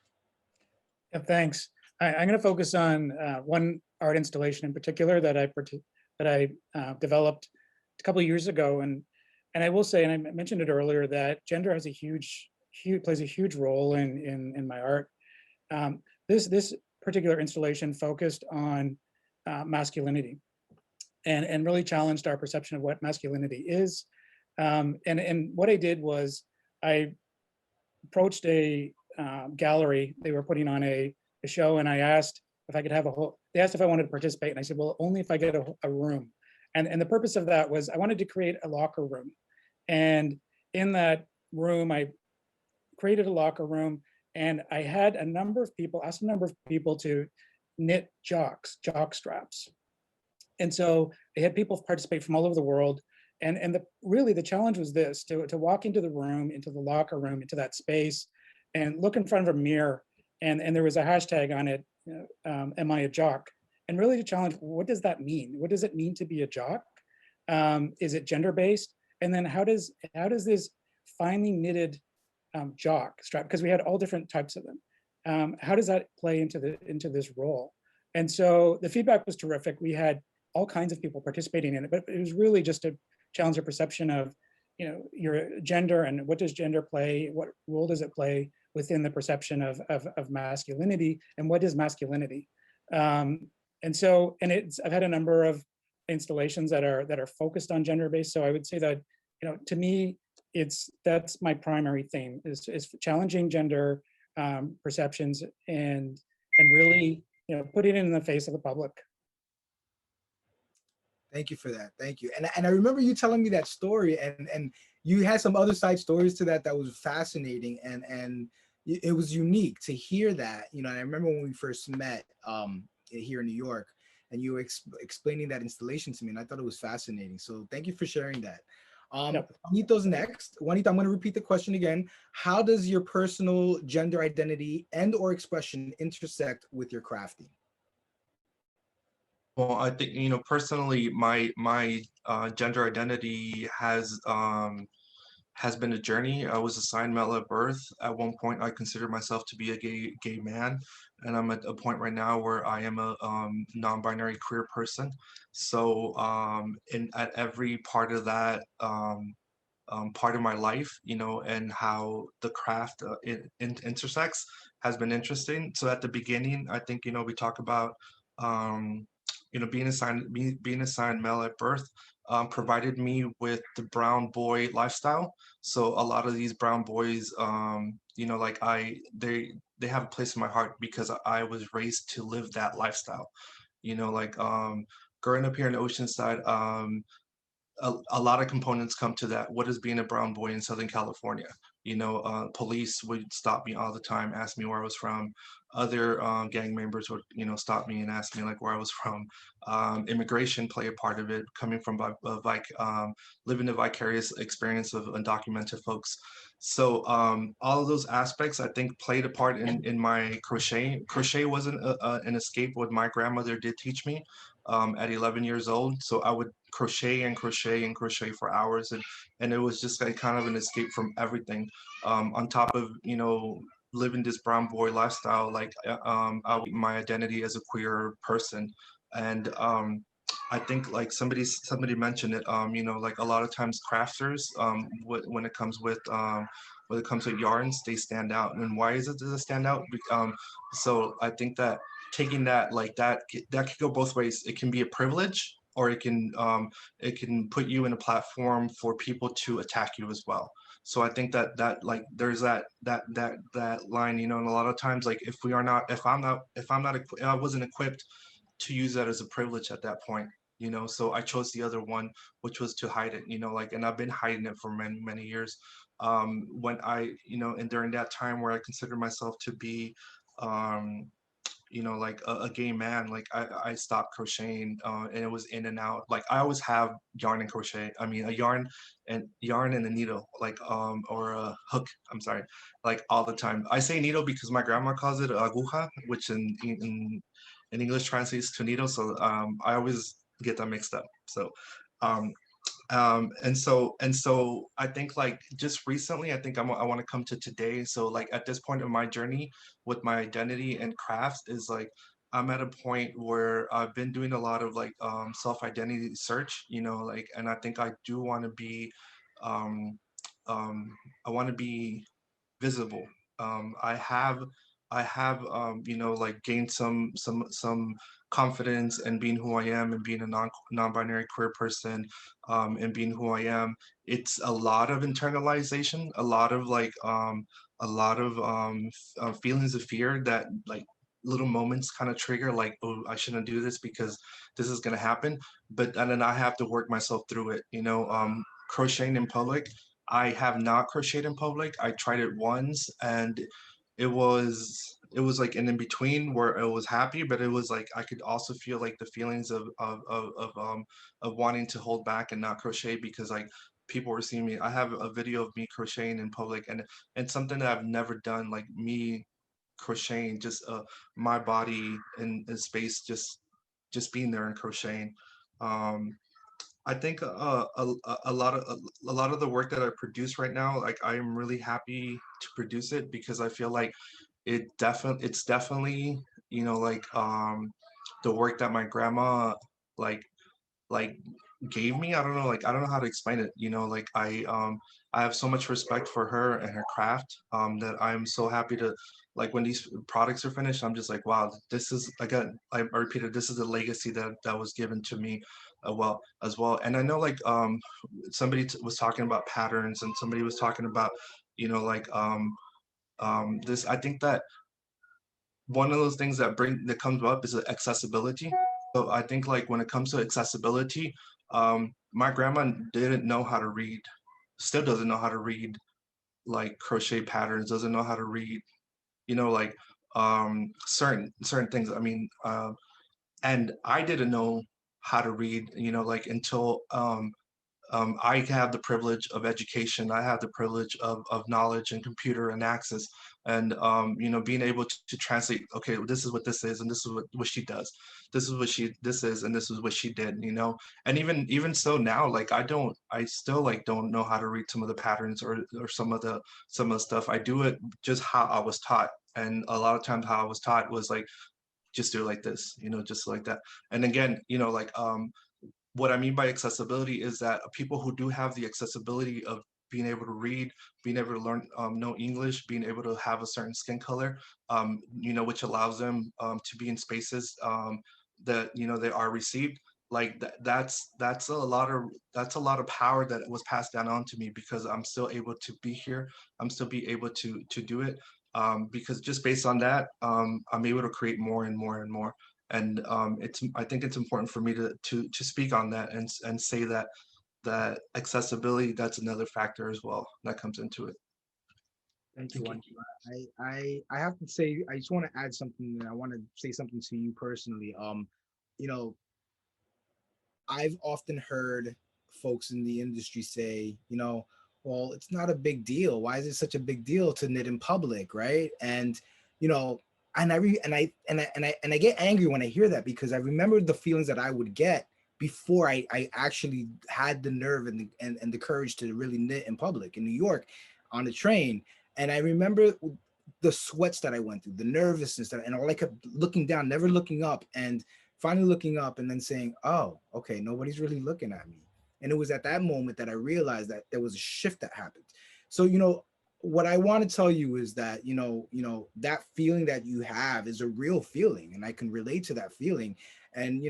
Yeah, thanks. I'm going to focus on one art installation in particular that I developed a couple of years ago. And I will say, and I mentioned it earlier, that gender has plays a huge role in my art. This particular installation focused on masculinity and really challenged our perception of what masculinity is. And what I did was I approached a gallery. They were putting on a show, and I asked if I could have they asked if I wanted to participate, and I said, well, only if I get a room. And the purpose of that was I wanted to create a locker room. And in that room, I created a locker room, and I had asked a number of people to knit jock straps. And so they had people participate from all over the world. And really the challenge was this, to walk into the room, into the locker room, into that space, and look in front of a mirror. And there was a hashtag on it, am I a jock? And really to challenge, what does that mean? What does it mean to be a jock? Is it gender-based? And then how does this finely knitted jock strap, because we had all different types of them, how does that play into this role? And so the feedback was terrific. We had all kinds of people participating in it, but it was really just to challenge the perception of, your gender and what does gender play, what role does it play within the perception of masculinity, and what is masculinity? I've had a number of installations that are focused on gender-based. So I would say that, to me, that's my primary theme is challenging gender perceptions and really, put it in the face of the public. Thank you for that. Thank you. And I remember you telling me that story, and you had some other side stories to that that was fascinating, and it was unique to hear that. You know, and I remember when we first met here in New York, and you were explaining that installation to me, and I thought it was fascinating. So thank you for sharing that. Yep. Juanito's next. Juanito, I'm going to repeat the question again. How does your personal gender identity and or expression intersect with your crafting? Well, I think, you know, personally, my gender identity has been a journey. I was assigned male at birth. At one point, I considered myself to be a gay man, and I'm at a point right now where I am a non-binary queer person. So, at every part of that part of my life, you know, and how the craft intersects has been interesting. So at the beginning, I think, you know, we talk about you know, being assigned male at birth provided me with the brown boy lifestyle. So a lot of these brown boys, you know, like they have a place in my heart because I was raised to live that lifestyle. You know, like growing up here in Oceanside, a lot of components come to that. What is being a brown boy in Southern California? You know, police would stop me all the time, ask me where I was from. Other gang members would, you know, stop me and ask me like where I was from. Immigration play a part of it, coming from living the vicarious experience of undocumented folks. So all of those aspects, I think, played a part in my crochet. Crochet wasn't an escape. What my grandmother did teach me at 11 years old. So I would crochet and crochet and crochet for hours, and it was just like kind of an escape from everything. On top of, you know, living this brown boy lifestyle, like my identity as a queer person, and I think like somebody mentioned it. You know, like a lot of times crafters, when it comes with yarns, they stand out. And why is it that they stand out? So I think that taking that like that could go both ways. It can be a privilege, or it can put you in a platform for people to attack you as well. So I think that like there's that line, you know, and a lot of times like if I wasn't equipped to use that as a privilege at that point, you know, so I chose the other one, which was to hide it, you know, like, and I've been hiding it for many years. When I, you know, and during that time where I considered myself to be you know, like a gay man, like I stopped crocheting, and it was in and out. Like I always have yarn and crochet. I mean, a yarn and a needle, like or a hook. I'm sorry, like all the time. I say needle because my grandma calls it aguja, which in English translates to needle. So I always get that mixed up. So um, and so I think like just recently, I think I want to come to today. So like at this point in my journey with my identity and crafts is like I'm at a point where I've been doing a lot of like self-identity search, you know, like, and I think I do want to be um I want to be visible. I have you know, like gained some confidence in being who I am and being a non-binary queer person, and being who I am. It's a lot of internalization, a lot of like feelings of fear that like little moments kind of trigger, like, oh, I shouldn't do this because this is going to happen. But and then I have to work myself through it, you know. Crocheting in public, I have not crocheted in public. I tried it once, and it was like an in between where it was happy, but it was like I could also feel like the feelings of wanting to hold back and not crochet because like people were seeing me. I have a video of me crocheting in public, and something that I've never done, like me crocheting, just my body in space, just being there and crocheting. Um, I think a lot of the work that I produce right now, like I am really happy to produce it because I feel like it's definitely, you know, like the work that my grandma like like gave me. I don't know, like I don't know how to explain it, you know, like I have so much respect for her and her craft, that I'm so happy to, like, when these products are finished, I'm just like, wow, this is, again, I repeated, this is a legacy that was given to me, well, as well. And I know, like, somebody was talking about patterns, and somebody was talking about, you know, like this. I think that one of those things that comes up is accessibility. So I think like when it comes to accessibility, my grandma didn't know how to read, still doesn't know how to read like crochet patterns, doesn't know how to read, like certain things. I mean, and I didn't know how to read, like until I have the privilege of education. I have the privilege of knowledge and computer and access, and being able to translate. Okay, this is what this is, and this is what she does. This is what this is, and this is what she did. And even so now, like I still like don't know how to read some of the patterns or some of the stuff. I do it just how I was taught, and a lot of times how I was taught was like just do it like this, just like that. And again, like what I mean by accessibility is that people who do have the accessibility of being able to read, being able to learn, know English, being able to have a certain skin color, which allows them to be in spaces that they are received. Like that's a lot of power that was passed down onto me because I'm still able to be here. I'm still be able to do it because just based on that, I'm able to create more and more and more. And I think it's important for me to speak on that and say that accessibility, that's another factor as well that comes into it. Thank you, Juanito. I have to say, I just want to add something, and I want to say something to you personally. You know, I've often heard folks in the industry say, well, it's not a big deal. Why is it such a big deal to knit in public, right? And you know, and I get angry when I hear that because I remember the feelings that I would get before I actually had the nerve and the courage to really knit in public in New York on the train. And I remember the sweats that I went through, the nervousness and all I kept looking down, never looking up, and finally looking up and then saying, oh, okay, nobody's really looking at me. And it was at that moment that I realized that there was a shift that happened. So, what I want to tell you is that, that feeling that you have is a real feeling, and I can relate to that feeling. And,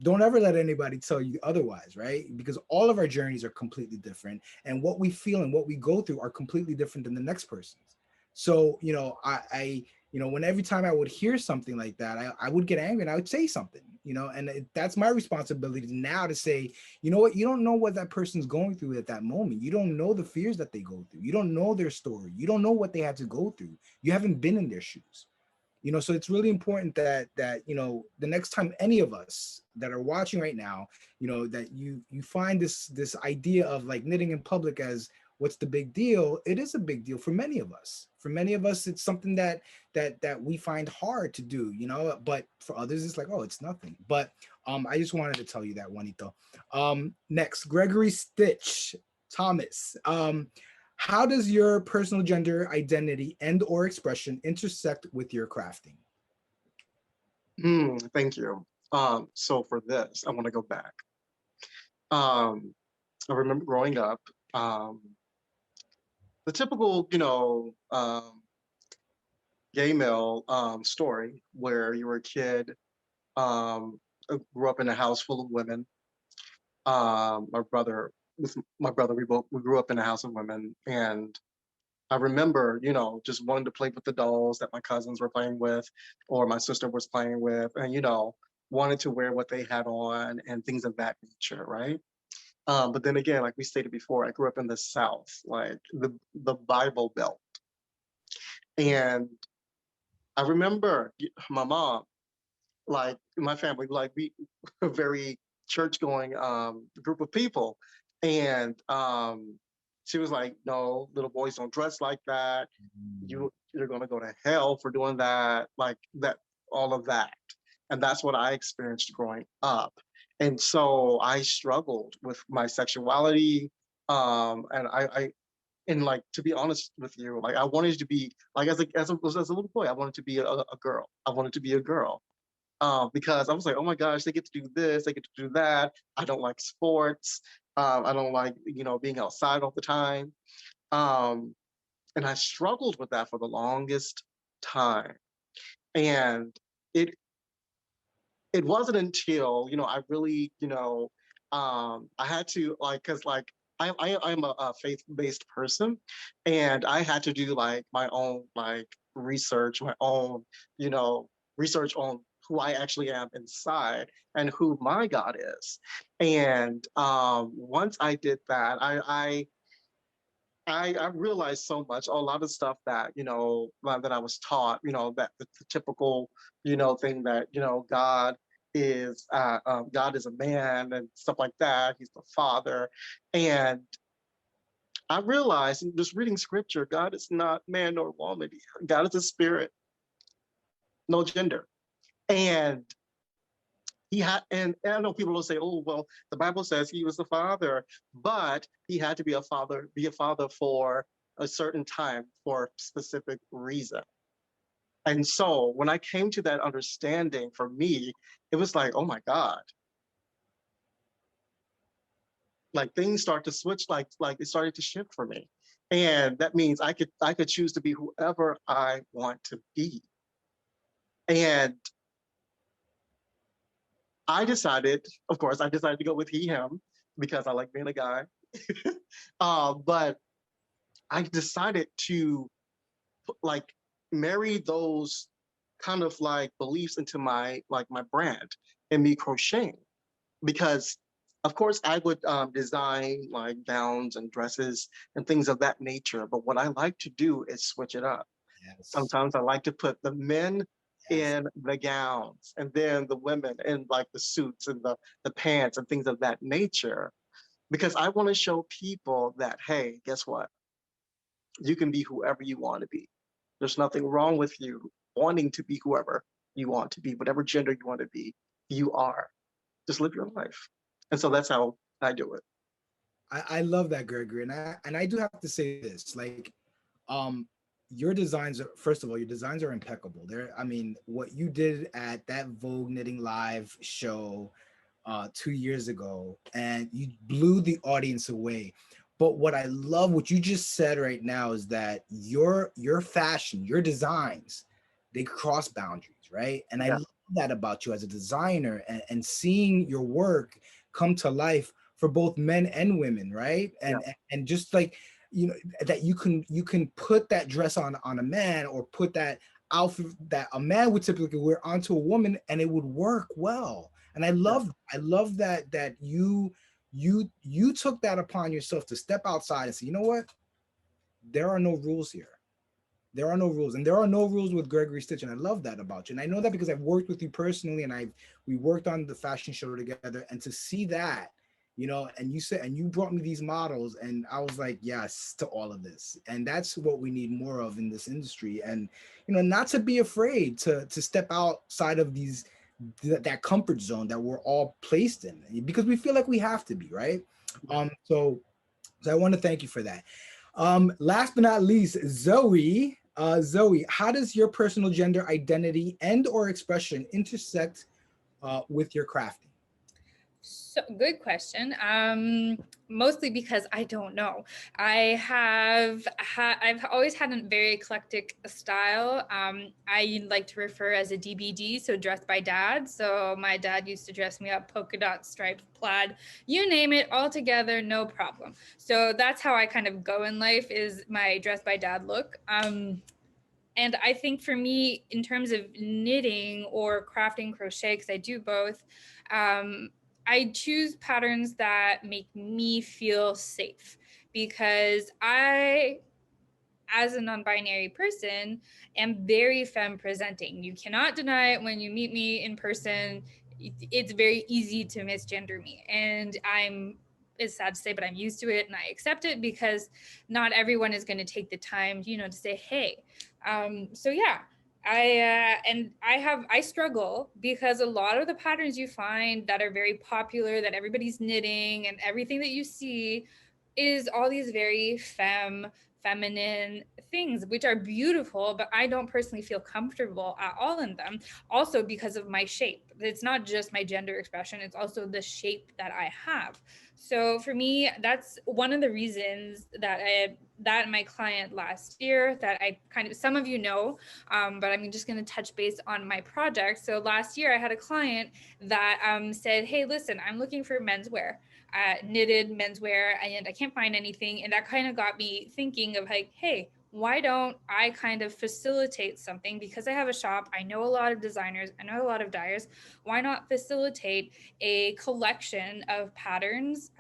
don't ever let anybody tell you otherwise, right? Because all of our journeys are completely different, and what we feel and what we go through are completely different than the next person's. So, when every time I would hear something like that, I would get angry and I would say something, and that's my responsibility now to say, you know what, you don't know what that person's going through at that moment. You don't know the fears that they go through. You don't know their story. You don't know what they had to go through. You haven't been in their shoes. So it's really important that the next time any of us that are watching right now, that you find this idea of like knitting in public as what's the big deal. It is a big deal for many of us. For many of us, it's something that we find hard to do, but for others it's like, oh, it's nothing. But I just wanted to tell you that, Juanito. Next, Gregory Stitch Thomas. How does your personal gender identity and or expression intersect with your crafting? Thank you. So for this, I want to go back. I remember growing up, the typical, gay male story where you were a kid, grew up in a house full of women. With my brother, we grew up in a house of women, and I remember, just wanting to play with the dolls that my cousins were playing with, or my sister was playing with, and wanted to wear what they had on and things of that nature, right? But then again, like we stated before, I grew up in the South, like the Bible Belt, and I remember my mom, like my family, like we a very church going group of people, and she was like, no, little boys don't dress like that. You're gonna go to hell for doing that, like that, all of that. And that's what I experienced growing up. And so I struggled with my sexuality. And and like, to be honest with you, like I wanted to be like as a little boy, I wanted to be a girl. I wanted to be a girl. Because I was like, oh my gosh, they get to do this, they get to do that. I don't like sports. I don't like, being outside all the time. And I struggled with that for the longest time. And it wasn't until, I really, I had to like, cause like I'm a faith-based person, and I had to do like my own like research, my own, research on who I actually am inside and who my God is. And once I did that, I realized so much, a lot of stuff that, that I was taught, that the typical, thing that, God is a man and stuff like that. He's the father. And I realized in just reading scripture, God is not man nor woman. God is a spirit, no gender. And and I know people will say, oh, well, the Bible says he was the father, but he had to be a father for a certain time for a specific reason. And so when I came to that understanding, for me, it was like, oh my God. Like things start to switch, like it started to shift for me. And that means I could choose to be whoever I want to be. And I decided to go with he, him, because I like being a guy. But I decided to like marry those kind of like beliefs into my brand and me crocheting, because of course I would design like gowns and dresses and things of that nature. But what I like to do is switch it up. Yes. Sometimes I like to put the men Yes. in the gowns and then the women in like the suits and the pants and things of that nature, because I want to show people that, hey, guess what? You can be whoever you want to be. There's nothing wrong with you wanting to be whoever you want to be, whatever gender you want to be, you are. Just live your life. And so that's how I do it. I love that, Gregory. And I do have to say this, like, your designs are, first of all, your designs are impeccable. I mean, what you did at that Vogue Knitting Live show 2 years ago, and you blew the audience away. But what I love, what you just said right now, is that your fashion, your designs, they cross boundaries, right? And I love that about you as a designer, and seeing your work come to life for both men and women, right? And just like, that you can put that dress on a man, or put that outfit that a man would typically wear onto a woman, and it would work well. And I love that you took that upon yourself to step outside and say, you know what? There are no rules here. There are no rules, and there are no rules with Gregory Stitch. And I love that about you. And I know that because I've worked with you personally, and we worked on the fashion show together, and to see that, and you brought me these models, and I was like, yes to all of this. And that's what we need more of in this industry. And, not to be afraid to step outside of that comfort zone that we're all placed in, because we feel like we have to be, right? So I want to thank you for that. Last but not least, Zoe. Zoe, how does your personal gender identity and or expression intersect with your crafting? So good question. Mostly because I don't know. I've always had a very eclectic style. I like to refer as a DBD, so dressed by dad. So my dad used to dress me up, polka dot, striped, plaid, you name it, all together, no problem. So that's how I kind of go in life, is my dressed by dad look. And I think for me, in terms of knitting or crafting, crochet, because I do both, I choose patterns that make me feel safe, because I, as a non-binary person, am very femme presenting. You cannot deny it when you meet me in person. It's very easy to misgender me. And it's sad to say, but I'm used to it and I accept it, because not everyone is going to take the time, to say, hey. So yeah, I struggle, because a lot of the patterns you find that are very popular, that everybody's knitting, and everything that you see is all these very feminine things, which are beautiful, but I don't personally feel comfortable at all in them. Also because of my shape. It's not just my gender expression, it's also the shape that I have. So for me, that's one of the reasons that my client last year, that I kind of, some of you know, but I'm just going to touch base on my project. So last year I had a client that said, hey, listen, I'm looking for menswear. Knitted menswear, and I can't find anything. And that kind of got me thinking of like, hey, why don't I kind of facilitate something? Because I have a shop, I know a lot of designers, I know a lot of dyers. Why not facilitate a collection of patterns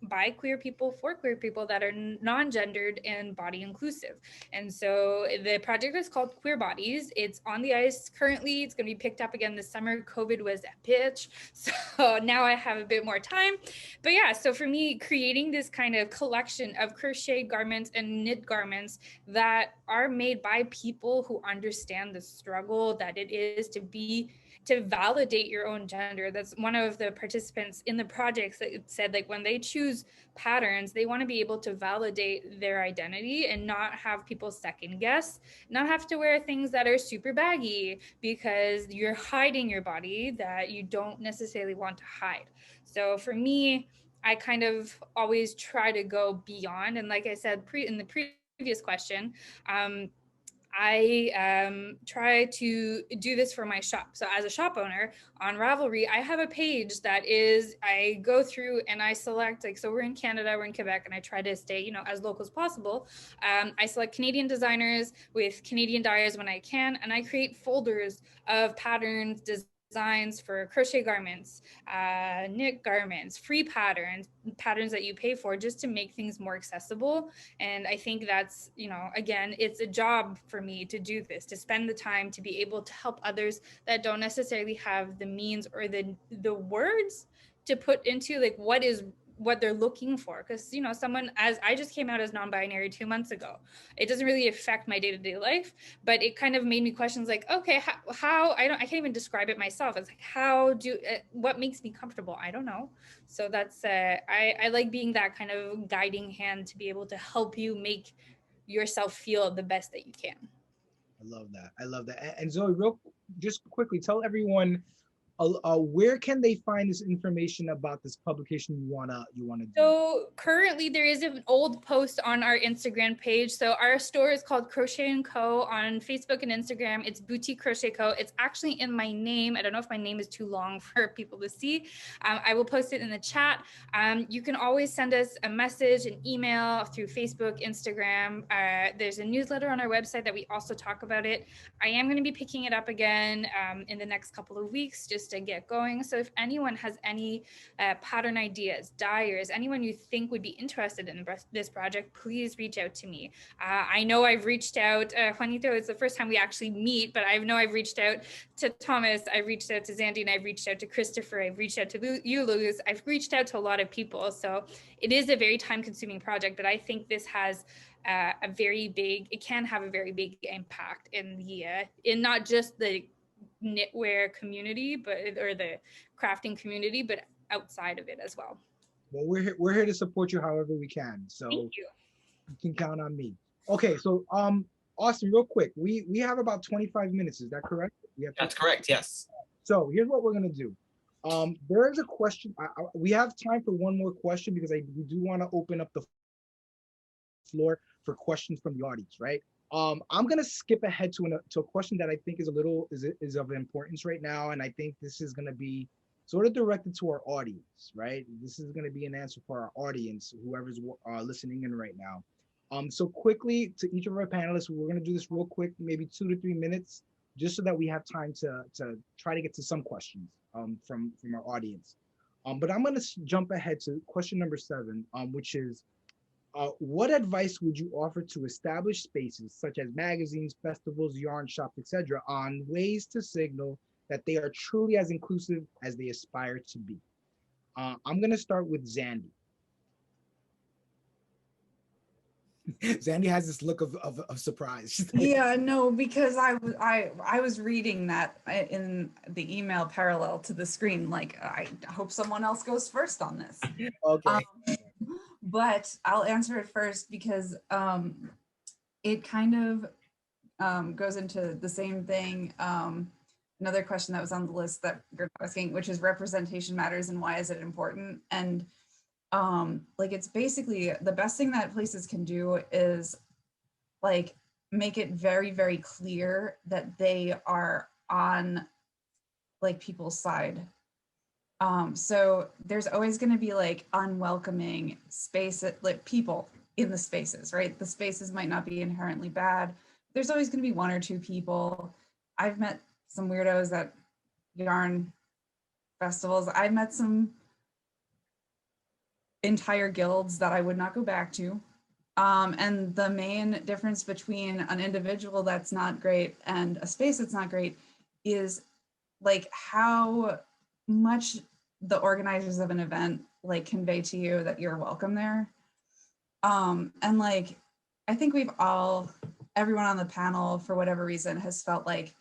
by queer people for queer people that are non-gendered and body inclusive? And so the project is called Queer Bodies. It's on the ice currently. It's going to be picked up again this summer. COVID was a bitch, so now I have a bit more time. But yeah, so for me, creating this kind of collection of crochet garments and knit garments that are made by people who understand the struggle that it is to validate your own gender. That's one of the participants in the projects that said, like, when they choose patterns, they want to be able to validate their identity and not have people second guess, not have to wear things that are super baggy because you're hiding your body that you don't necessarily want to hide. So for me, I kind of always try to go beyond. And like I said in the previous question, I try to do this for my shop. So as a shop owner on Ravelry, I have a page that is, I go through and I select, like, so we're in Canada, we're in Quebec, and I try to stay, you know, as local as possible. I select Canadian designers with Canadian dyers when I can, and I create folders of patterns, designs for crochet garments, knit garments, free patterns that you pay for, just to make things more accessible. And I think that's, you know, again, it's a job for me to do this, to spend the time to be able to help others that don't necessarily have the means or the words to put into, like, what they're looking for. Because, you know, someone, as I just came out as non-binary 2 months ago, it doesn't really affect my day-to-day life, but it kind of made me questions like, okay, how I can't even describe it myself. It's like, what makes me comfortable? I don't know. So that's I like being that kind of guiding hand to be able to help you make yourself feel the best that you can. I love that. I love that. And Zoe, just quickly, tell everyone where can they find this information about this publication you wanna do? So currently there is an old post on our Instagram page. So our store is called Crochet & Co. on Facebook and Instagram. It's Boutique Crochet Co. It's actually in my name. I don't know if my name is too long for people to see. I will post it in the chat. You can always send us a message, an email through Facebook, Instagram. There's a newsletter on our website that we also talk about it. I am going to be picking it up again in the next couple of weeks just to get going. So if anyone has any pattern ideas, dyers, anyone you think would be interested in this project, please reach out to me. I know I've reached out, Juanito, it's the first time we actually meet, but I know I've reached out to Thomas, I've reached out to Xandy, and I've reached out to Christopher, I've reached out to you, Luz, I've reached out to a lot of people. So it is a very time-consuming project, but I think this has it can have a very big impact in not just the knitwear community, or the crafting community, but outside of it as well. Well, we're here to support you however we can. So Thank you. You can count on me. Okay, so Austin, real quick, we have about 25 minutes. Is that correct? That's correct. Yes. So here's what we're gonna do. There is a question. We have time for one more question because we do want to open up the floor for questions from the audience, right? I'm gonna skip ahead to a question that I think is of importance right now, and I think this is gonna be sort of directed to our audience, right? This is gonna be an answer for our audience, whoever's listening in right now. So quickly to each of our panelists, we're gonna do this real quick, maybe 2 to 3 minutes, just so that we have time to try to get to some questions from our audience. But I'm gonna jump ahead to question number 7, which is, what advice would you offer to established spaces such as magazines, festivals, yarn shops, etc., on ways to signal that they are truly as inclusive as they aspire to be? I'm going to start with Xandy. Xandy has this look of surprise. Yeah, no, because I was reading that in the email parallel to the screen. Like, I hope someone else goes first on this. Okay. But I'll answer it first because it kind of goes into the same thing. Another question that was on the list that you're asking, which is representation matters and why is it important? And like, it's basically the best thing that places can do is like make it very, very clear that they are on like people's side. So there's always going to be like unwelcoming space, like people in the spaces, right? The spaces might not be inherently bad. There's always going to be one or two people. I've met some weirdos at yarn festivals. I've met some entire guilds that I would not go back to. And the main difference between an individual that's not great and a space that's not great is like how much the organizers of an event like convey to you that you're welcome there. And like, I think everyone on the panel for whatever reason has felt like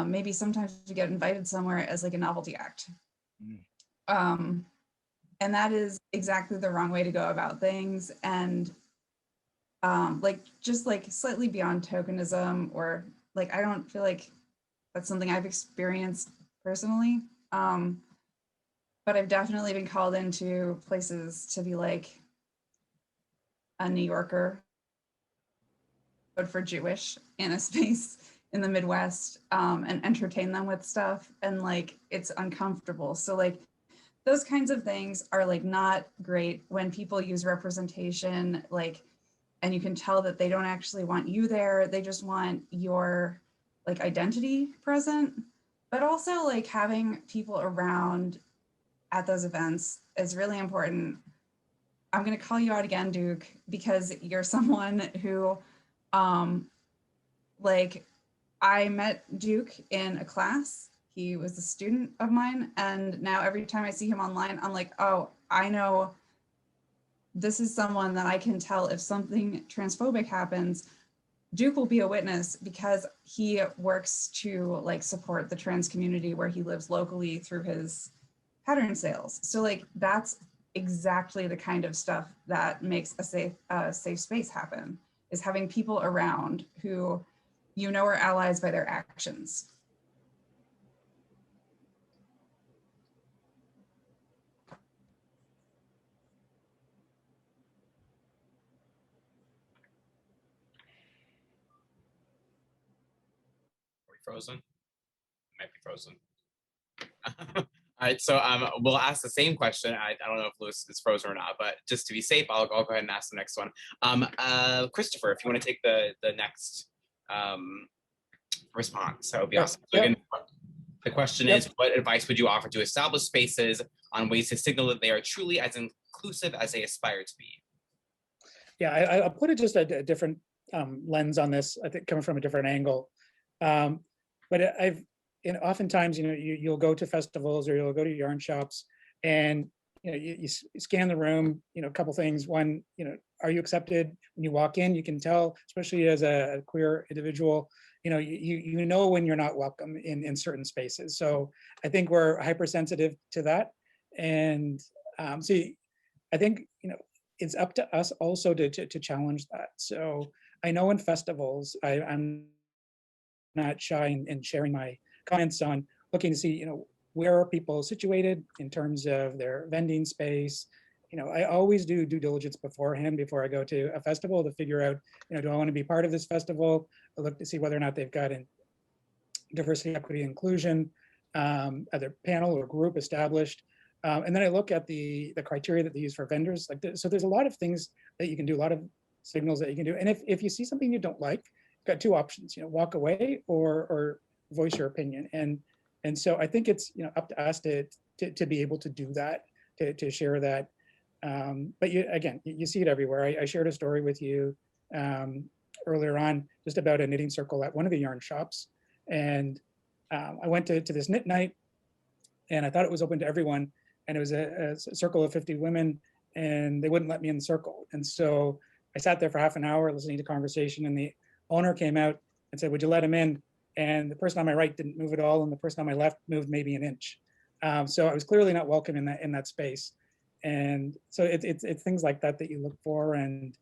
maybe sometimes you get invited somewhere as like a novelty act. And that is exactly the wrong way to go about things. And like just like slightly beyond tokenism, or like I don't feel like that's something I've experienced personally. But I've definitely been called into places to be like a New Yorker, but for Jewish in a space in the Midwest, and entertain them with stuff, and like it's uncomfortable. So like those kinds of things are like not great when people use representation, like, and you can tell that they don't actually want you there. They just want your like identity present. But also like having people around at those events is really important. I'm going to call you out again, Duke, because you're someone who, like, I met Duke in a class. He was a student of mine. And now every time I see him online, I'm like, oh, I know this is someone that I can tell if something transphobic happens, Duke will be a witness because he works to like support the trans community where he lives locally through his pattern sales. So like that's exactly the kind of stuff that makes a safe space happen, is having people around who you know are allies by their actions. Frozen? Might be frozen. All right, so we'll ask the same question. I don't know if Lewis is frozen or not, but just to be safe, I'll go ahead and ask the next one. Christopher, if you want to take the next response, that would be awesome. So again, the question is, what advice would you offer to established spaces on ways to signal that they are truly as inclusive as they aspire to be? Yeah, I'll put it just a different lens on this, I think coming from a different angle. But oftentimes, you'll go to festivals or you'll go to yarn shops, and you scan the room. A couple things. One, are you accepted when you walk in? You can tell, especially as a queer individual, you know when you're not welcome in certain spaces. So I think we're hypersensitive to that, and so I think it's up to us also to challenge that. So I know in festivals, I'm not shy in sharing my comments on looking to see, where are people situated in terms of their vending space. I always do due diligence beforehand before I go to a festival to figure out, do I want to be part of this festival? I look to see whether or not they've got an diversity, equity, inclusion, either panel or group established. And then I look at the criteria that they use for vendors. So there's a lot of things that you can do, a lot of signals that you can do. And if you see something you don't like, got two options, walk away or voice your opinion. And so I think it's up to us to be able to do that, to share that. But you see it everywhere. I shared a story with you earlier on just about a knitting circle at one of the yarn shops. And I went to this knit night, and I thought it was open to everyone. And it was a circle of 50 women, and they wouldn't let me in the circle. And so I sat there for half an hour listening to conversation, and the owner came out and said, "Would you let him in?" And the person on my right didn't move at all, and the person on my left moved maybe an inch. So I was clearly not welcome in that space. And so it's things like that you look for. And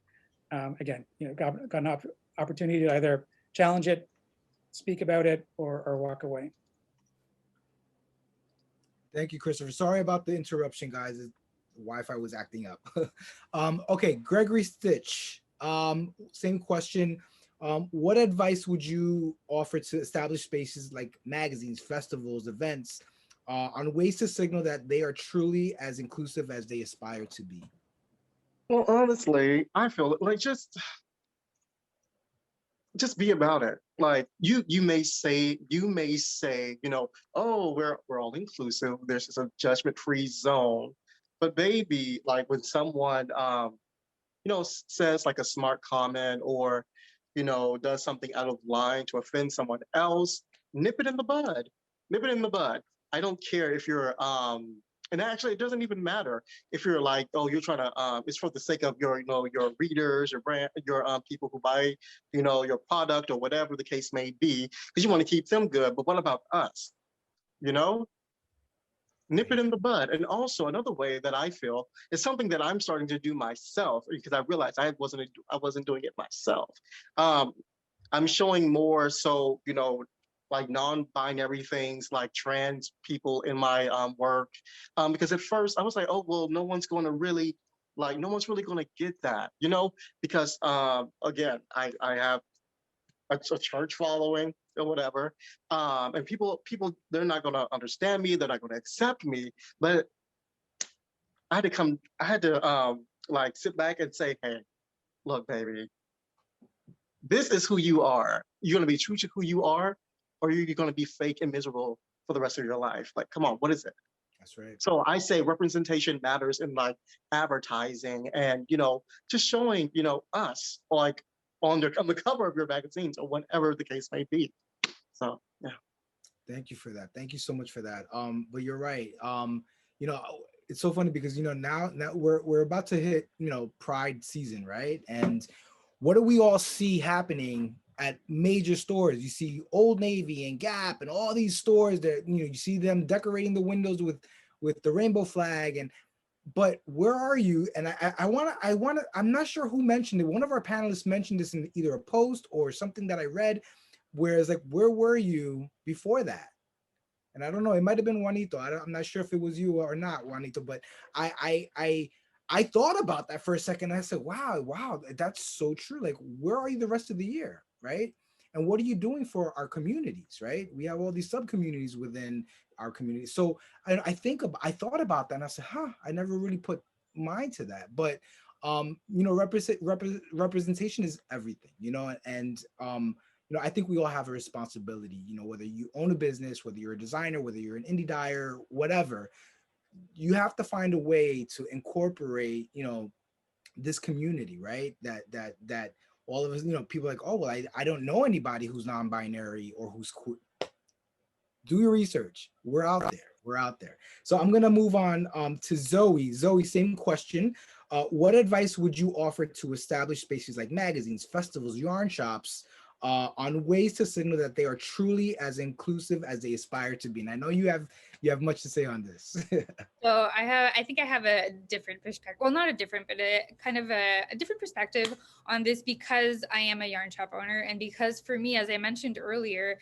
again, got an opportunity to either challenge it, speak about it, or walk away. Thank you, Christopher. Sorry about the interruption, guys. The Wi-Fi was acting up. Okay, Gregory Stitch. Same question. What advice would you offer to established spaces like magazines, festivals, events, on ways to signal that they are truly as inclusive as they aspire to be? Well, honestly, I feel like just be about it. Like you may say, you know, oh, we're all inclusive. There's just a judgment-free zone. But baby, like when someone you know, says like a smart comment or, you know, does something out of line to offend someone else, nip it in the bud. Nip it in the bud. I don't care if you're and actually it doesn't even matter if you're like, oh, you're trying to it's for the sake of your, you know, your readers, your brand, your people who buy, you know, your product or whatever the case may be, because you want to keep them good. But what about us? You know? Nip it in the bud. And also another way that I feel is something that I'm starting to do myself because I realized I wasn't doing it myself. Um, I'm showing more so, you know, like non-binary things like trans people in my work. Because at first I was like, oh, well, no one's going to really, like, no one's really going to get that, you know, because again, I have a church following or whatever. And people, they're not going to understand me. They're not going to accept me. But I had to like sit back and say, hey, look, baby, this is who you are. You're going to be true to who you are, or you're going to be fake and miserable for the rest of your life. Like, come on, what is it? That's right. So I say representation matters in like advertising and, you know, just showing, you know, us like on the cover of your magazines or whatever the case may be. So, yeah. Thank you for that. Thank you so much for that. But you're right. You know, it's so funny because, you know, now we're about to hit, you know, Pride season, right? And what do we all see happening at major stores? You see Old Navy and Gap and all these stores that, you know, you see them decorating the windows with the rainbow flag. And but where are you? And I want to, I'm not sure who mentioned it. One of our panelists mentioned this in either a post or something that I read, where it's like, where were you before that? And I don't know, it might have been Juanito. I'm not sure if it was you or not, Juanito, but I thought about that for a second. I said, wow, that's so true. Like, where are you the rest of the year, right? And what are you doing for our communities, right? We have all these sub communities within our community. So I thought about that and I said, I never really put mind to that. But you know, representation is everything, you know, and you know, I think we all have a responsibility, you know, whether you own a business, whether you're a designer, whether you're an indie dyer, whatever, you have to find a way to incorporate, you know, this community, right? That all of us, you know, people are like, oh, well, I don't know anybody who's non-binary or who's queer. Do your research. We're out there. We're out there. So I'm going to move on to Zoe. Zoe, same question. What advice would you offer to establish spaces like magazines, festivals, yarn shops, on ways to signal that they are truly as inclusive as they aspire to be? And I know you have much to say on this. So I think I have a different perspective. Well, not a different, but a kind of a different perspective on this because I am a yarn shop owner. And because for me, as I mentioned earlier,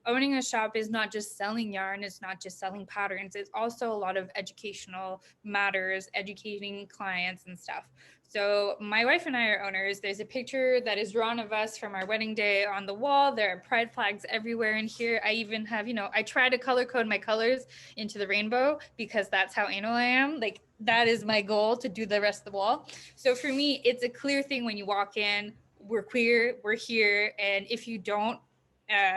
owning a shop is not just selling yarn, it's not just selling patterns, it's also a lot of educational matters, educating clients and stuff. So my wife and I are owners. There's a picture that is drawn of us from our wedding day on the wall. There are pride flags everywhere in here. I even have, you know, I try to color code my colors into the rainbow because that's how anal I am. Like, that is my goal, to do the rest of the wall. So for me, it's a clear thing when you walk in, we're queer, we're here. And if you don't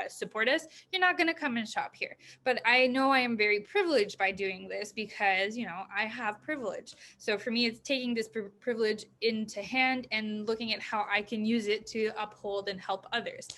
support us, you're not going to come and shop here. But I know I am very privileged by doing this because, you know, I have privilege. So for me, it's taking this privilege into hand and looking at how I can use it to uphold and help others.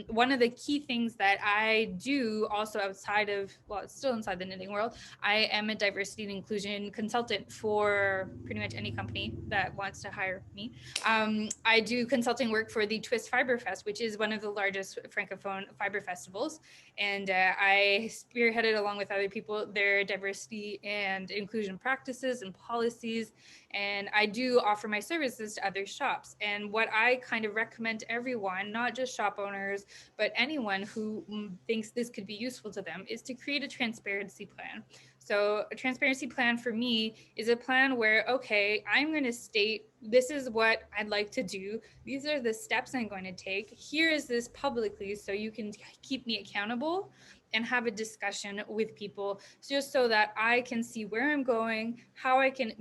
One of the key things that I do also outside of, well, it's still inside the knitting world, I am a diversity and inclusion consultant for pretty much any company that wants to hire me. I do consulting work for the Twist Fiber Fest, which is one of the largest Francophone fiber festivals. And I spearheaded, along with other people, their diversity and inclusion practices and policies. And I do offer my services to other shops. And what I kind of recommend to everyone, not just shop owners, but anyone who thinks this could be useful to them, is to create a transparency plan. So a transparency plan for me is a plan where, okay, I'm going to state this is what I'd like to do. These are the steps I'm going to take. Here is this publicly so you can keep me accountable and have a discussion with people just so that I can see where I'm going, how I can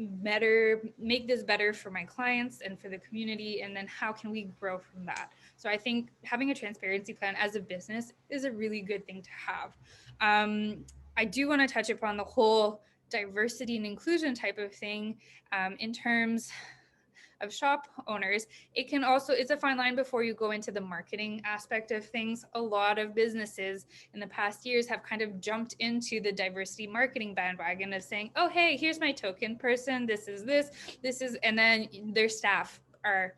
make this better for my clients and for the community, and then how can we grow from that. So I think having a transparency plan as a business is a really good thing to have. I do want to touch upon the whole diversity and inclusion type of thing in terms of shop owners. It's a fine line before you go into the marketing aspect of things. A lot of businesses in the past years have kind of jumped into the diversity marketing bandwagon of saying, oh, hey, here's my token person, this is, and then their staff are,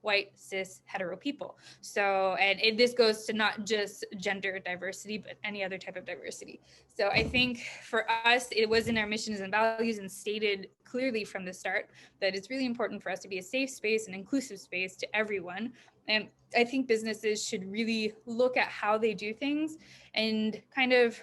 white, cis, hetero people. So, and this goes to not just gender diversity, but any other type of diversity. So I think for us, it was in our missions and values and stated clearly from the start that it's really important for us to be a safe space and inclusive space to everyone. And I think businesses should really look at how they do things and kind of,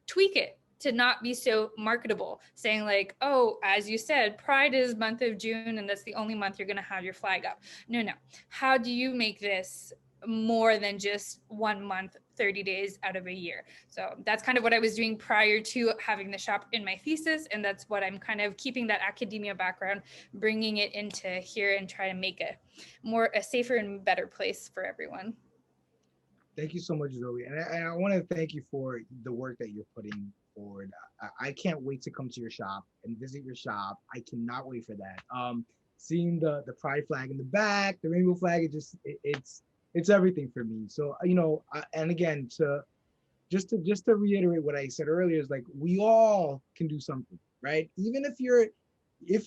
tweak it to not be so marketable, saying like, oh, as you said, Pride is month of June and that's the only month you're going to have your flag up. No. How do you make this more than just 1 month, 30 days out of a year? So that's kind of what I was doing prior to having the shop in my thesis. And that's what I'm kind of keeping that academia background, bringing it into here and try to make a safer and better place for everyone. Thank you so much, Zoe. And I want to thank you for the work that you're putting forward. I can't wait to come to your shop and visit your shop. I cannot wait for that. Seeing the pride flag in the back, the rainbow flag, it's everything for me. So, and again, just to reiterate what I said earlier, is like, we all can do something, right? Even if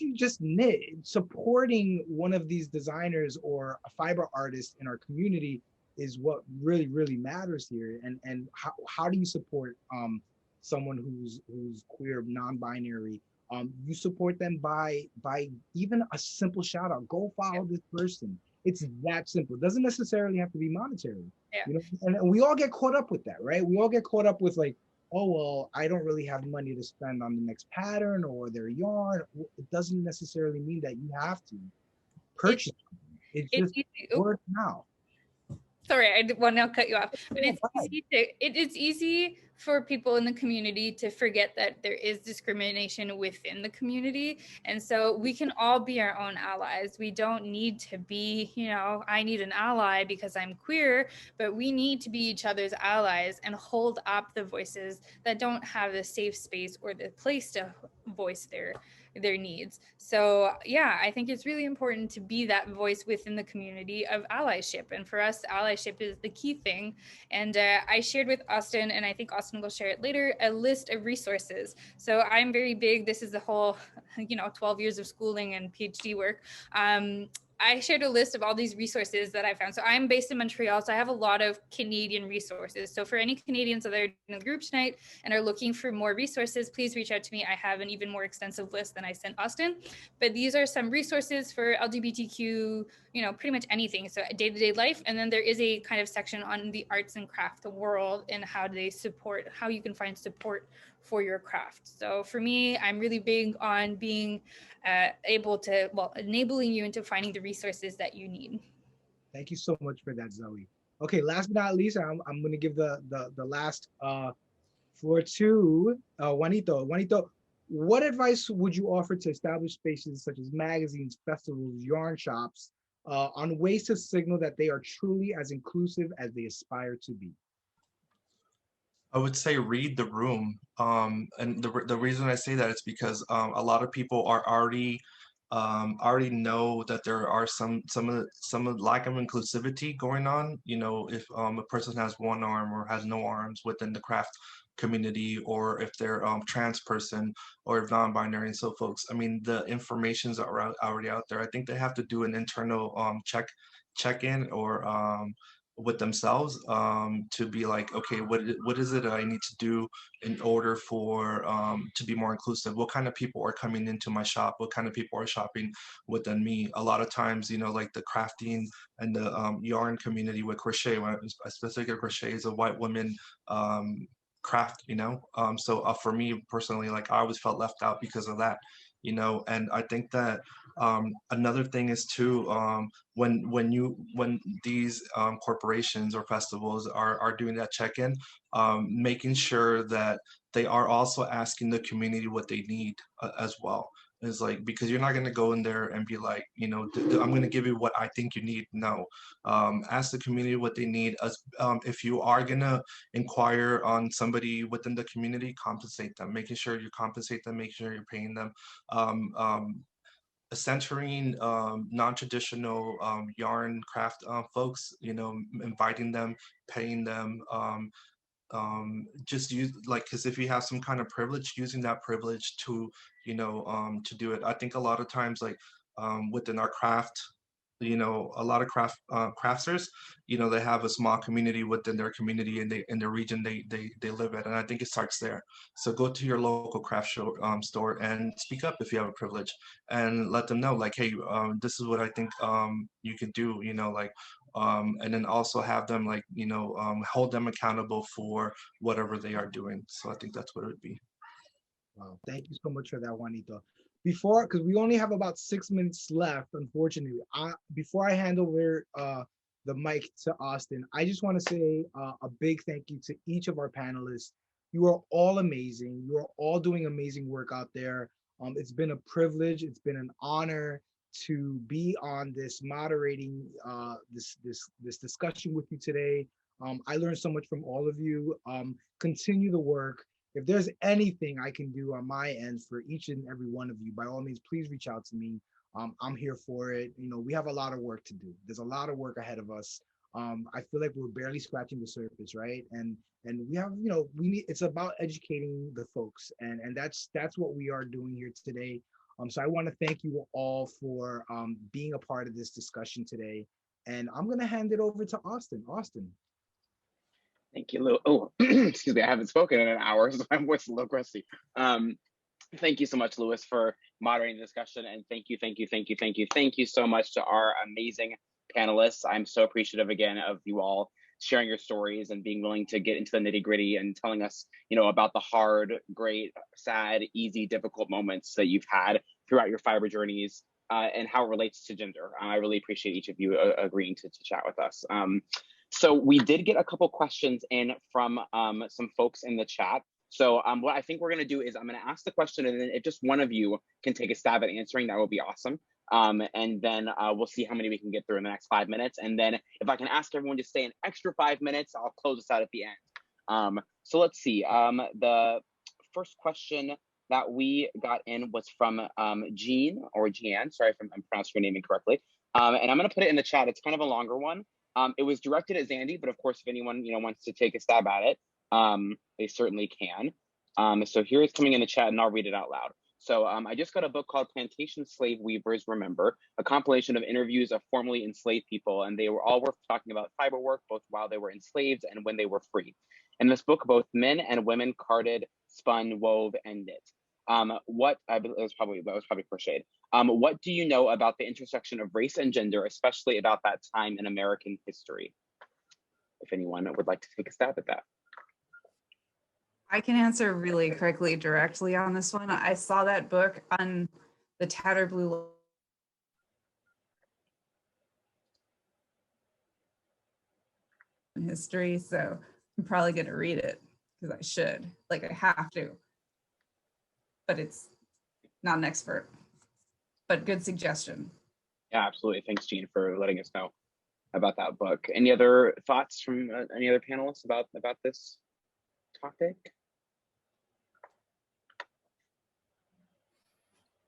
you just knit, supporting one of these designers or a fiber artist in our community is what really, really matters here. And how do you support someone who's queer, non-binary? You support them by even a simple shout out. Go follow this person. It's that simple. It doesn't necessarily have to be monetary. Yeah. And we all get caught up with that, right? We all get caught up with like, oh, well, I don't really have money to spend on the next pattern or their yarn. It doesn't necessarily mean that you have to purchase. It's just word of mouth. Sorry, I want to cut you off, but it's easy for people in the community to forget that there is discrimination within the community. And so we can all be our own allies. We don't need to be, I need an ally because I'm queer, but we need to be each other's allies and hold up the voices that don't have the safe space or the place to voice their needs. So yeah, I think it's really important to be that voice within the community of allyship. And for us, allyship is the key thing. And I shared with Austin, and I think Austin will share it later, a list of resources. So I'm very big, this is the whole, 12 years of schooling and PhD work. I shared a list of all these resources that I found. So I'm based in Montreal, so I have a lot of Canadian resources. So for any Canadians that are in the group tonight and are looking for more resources, please reach out to me. I have an even more extensive list than I sent Austin. But these are some resources for LGBTQ, pretty much anything. So day-to-day life. And then there is a kind of section on the arts and craft world and how you can find support for your craft. So for me, I'm really big on being enabling you into finding the resources that you need. Thank you so much for that, Zoe. Okay, last but not least, I'm going to give the last floor to Juanito. Juanito, what advice would you offer to establish spaces such as magazines, festivals, yarn shops on ways to signal that they are truly as inclusive as they aspire to be? I would say read the room. And the reason I say that is because a lot of people are already know that there are some lack of inclusivity going on. If a person has one arm or has no arms within the craft community, or if they're trans person, or if non-binary, and so folks. I mean, the information's already out there. I think they have to do an internal check-in or with themselves to be like, okay, what is it I need to do in order for to be more inclusive? What kind of people are coming into my shop? What kind of people are shopping within me? A lot of times, like the crafting and the yarn community with crochet, specifically crochet is a white woman craft, you know. So for me personally, like I always felt left out because of that, you know. And I think that another thing is too, when these corporations or festivals are doing that check-in, making sure that they are also asking the community what they need as well. Is like, because you're not going to go in there and be like, you know, I'm going to give you what I think you need. No, ask the community what they need. As if you are going to inquire on somebody within the community, compensate them, making sure you compensate them, making sure you're paying them. Centering non-traditional yarn craft folks, you know, inviting them, paying them, just use, like, because if you have some kind of privilege, using that privilege to, you know, to do it. I think a lot of times, like, within our craft, you know, a lot of crafters, you know, they have a small community within their community and they in the region they live at, and I think it starts there. So go to your local craft show, store and speak up if you have a privilege, and let them know, like, hey, this is what I think you can do, you know, like, and then also have them, like, you know, hold them accountable for whatever they are doing. So I think that's what it would be. Wow, thank you so much for that, Juanito. Before, because we only have about 6 minutes left, unfortunately, before I hand over the mic to Austin, I just want to say a big thank you to each of our panelists. You are all amazing. You are all doing amazing work out there. It's been a privilege. It's been an honor to be on this moderating this discussion with you today. I learned so much from all of you. Continue the work. If there's anything I can do on my end for each and every one of you, by all means, please reach out to me. I'm here for it. You know, we have a lot of work to do. There's a lot of work ahead of us. I feel like we're barely scratching the surface, right? And we have, you know, it's about educating the folks, and that's what we are doing here today. So I want to thank you all for being a part of this discussion today. And I'm going to hand it over to Austin. Austin. Thank you, Lou. Oh, excuse me, I haven't spoken in an hour, so my voice is a little crusty. Thank you so much, Louis, for moderating the discussion, and thank you so much to our amazing panelists. I'm so appreciative again of you all sharing your stories and being willing to get into the nitty-gritty and telling us, you know, about the hard, great, sad, easy, difficult moments that you've had throughout your fiber journeys and how it relates to gender. I really appreciate each of you agreeing to chat with us. So we did get a couple questions in from some folks in the chat. So what I think we're gonna do is I'm gonna ask the question, and then if just one of you can take a stab at answering, that would be awesome. And then we'll see how many we can get through in the next 5 minutes. And then if I can ask everyone to stay an extra 5 minutes, I'll close this out at the end. So let's see, the first question that we got in was from Jean, or Jeanne, sorry if I'm pronouncing your name incorrectly. And I'm gonna put it in the chat, it's kind of a longer one. It was directed at Xandy, but of course, if anyone, you know, wants to take a stab at it, they certainly can. So here it's coming in the chat, and I'll read it out loud. So I just got a book called Plantation Slave Weavers Remember, a compilation of interviews of formerly enslaved people, and they were all worth talking about fiber work, both while they were enslaved and when they were free. In this book, both men and women carded, spun, wove, and knit. That was probably crocheted. What do you know about the intersection of race and gender, especially about that time in American history? If anyone would like to take a stab at that. I can answer really quickly, directly on this one. I saw that book on the Tattered Blue history, so I'm probably going to read it because I should, like I have to, but it's not an expert, but good suggestion. Yeah, absolutely. Thanks, Jean, for letting us know about that book. Any other thoughts from any other panelists about this topic?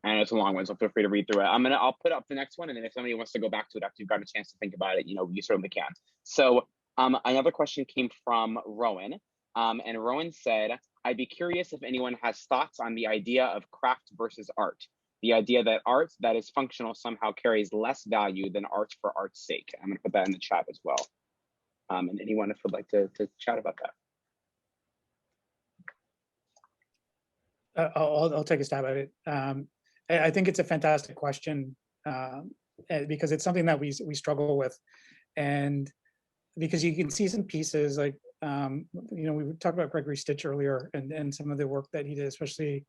I know it's a long one, so feel free to read through it. I'll put up the next one, and then if somebody wants to go back to it after you've got a chance to think about it, you know, you certainly can. So another question came from Rowan, and Rowan said, I'd be curious if anyone has thoughts on the idea of craft versus art. The idea that art that is functional somehow carries less value than art for art's sake. I'm gonna put that in the chat as well. And anyone if would like to chat about that. I'll take a stab at it. I think it's a fantastic question because it's something that we struggle with, and because you can see some pieces like we talked about Gregory Stitch earlier and some of the work that he did, especially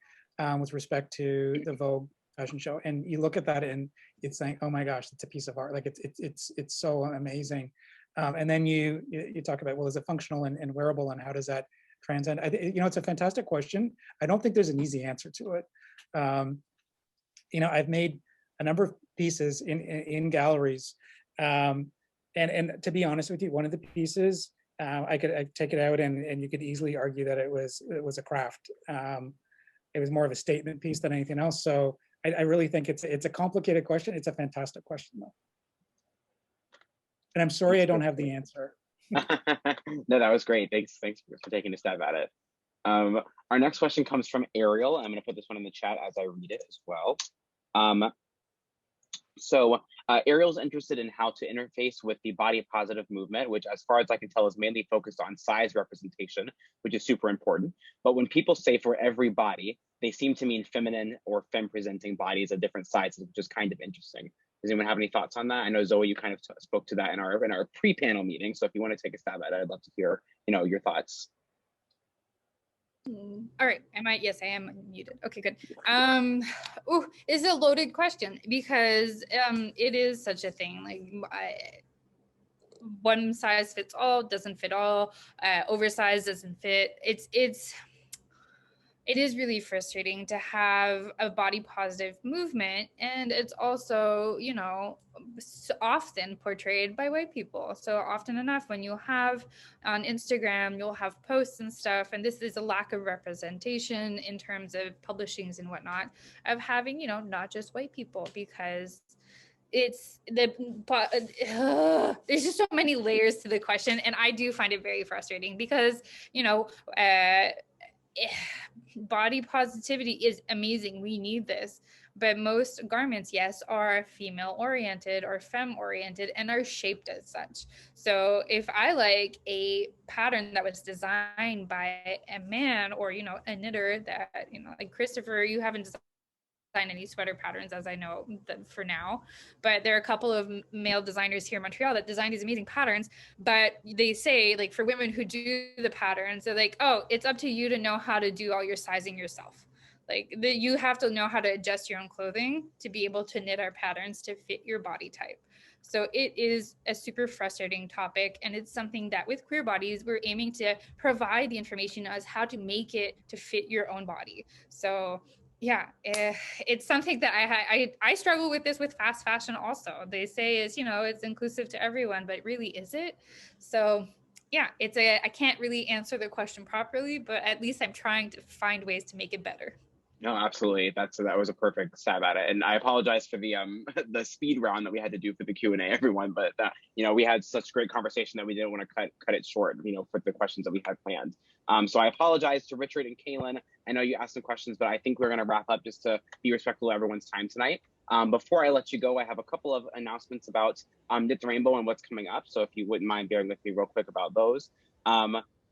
with respect to the Vogue fashion show. And you look at that and it's like, oh my gosh, it's a piece of art. Like it's so amazing. And then you talk about, well, is it functional and wearable, and how does that transcend? It's a fantastic question. I don't think there's an easy answer to it. I've made a number of pieces in galleries. And to be honest with you, one of the pieces, I take it out and you could easily argue that it was a craft. It was more of a statement piece than anything else. So I really think it's a complicated question. It's a fantastic question though. And I'm sorry I don't have the answer. No, that was great. Thanks for taking a stab at it. Our next question comes from Ariel. I'm going to put this one in the chat as I read it as well. So Ariel's interested in how to interface with the body positive movement, which as far as I can tell is mainly focused on size representation, which is super important. But when people say for every body, they seem to mean feminine or femme presenting bodies of different sizes, which is kind of interesting. Does anyone have any thoughts on that? I know Zoe, you kind of spoke to that in our pre-panel meeting. So if you want to take a stab at it, I'd love to hear, your thoughts. All right, yes, I am muted. Okay, good. It's a loaded question because it is such a thing. Like one size fits all doesn't fit all. Oversized doesn't fit. It is really frustrating to have a body positive movement, and it's also, often portrayed by white people. So often enough, when you have on Instagram, you'll have posts and stuff, and this is a lack of representation in terms of publishings and whatnot, of having, not just white people, because there's just so many layers to the question, and I do find it very frustrating because, body positivity is amazing. We need this. But most garments, yes, are female oriented or femme oriented and are shaped as such. So if I like a pattern that was designed by a man or, a knitter that, like Christopher, you haven't designed any sweater patterns as I know for now, but there are a couple of male designers here in Montreal that design these amazing patterns, but they say, like, for women who do the patterns, they're like, oh, it's up to you to know how to do all your sizing yourself. Like you have to know how to adjust your own clothing to be able to knit our patterns to fit your body type. So it is a super frustrating topic, and it's something that with Queer Bodies, we're aiming to provide the information as how to make it to fit your own body. So yeah, it's something that I struggle with this with fast fashion also. They say it's inclusive to everyone, but really is it? So yeah, I can't really answer the question properly, but at least I'm trying to find ways to make it better. No, absolutely. That was a perfect stab at it, and I apologize for the the speed round that we had to do for the Q&A, everyone. But we had such great conversation that we didn't want to cut it short, for the questions that we had planned. So I apologize to Richard and Kweilyn. I know you asked some questions, but I think we're going to wrap up just to be respectful of everyone's time tonight. Before I let you go, I have a couple of announcements about Knit the Rainbow and what's coming up. So if you wouldn't mind bearing with me real quick about those.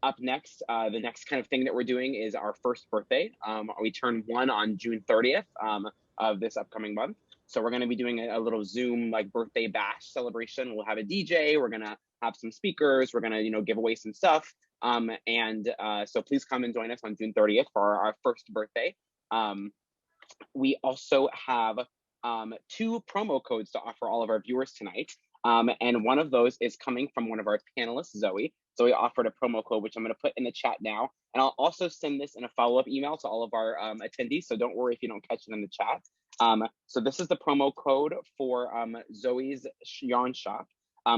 Up next, the next kind of thing that we're doing is our first birthday. We turn 1 on June 30th of this upcoming month. So we're going to be doing a little Zoom like birthday bash celebration. We'll have a DJ. We're going to have some speakers. We're going to, give away some stuff. So please come and join us on June 30th for our first birthday. We also have 2 promo codes to offer all of our viewers tonight. And one of those is coming from one of our panelists, Zoe. Zoe offered a promo code, which I'm going to put in the chat now. And I'll also send this in a follow-up email to all of our attendees. So don't worry if you don't catch it in the chat. So this is the promo code for Zoe's yarn shop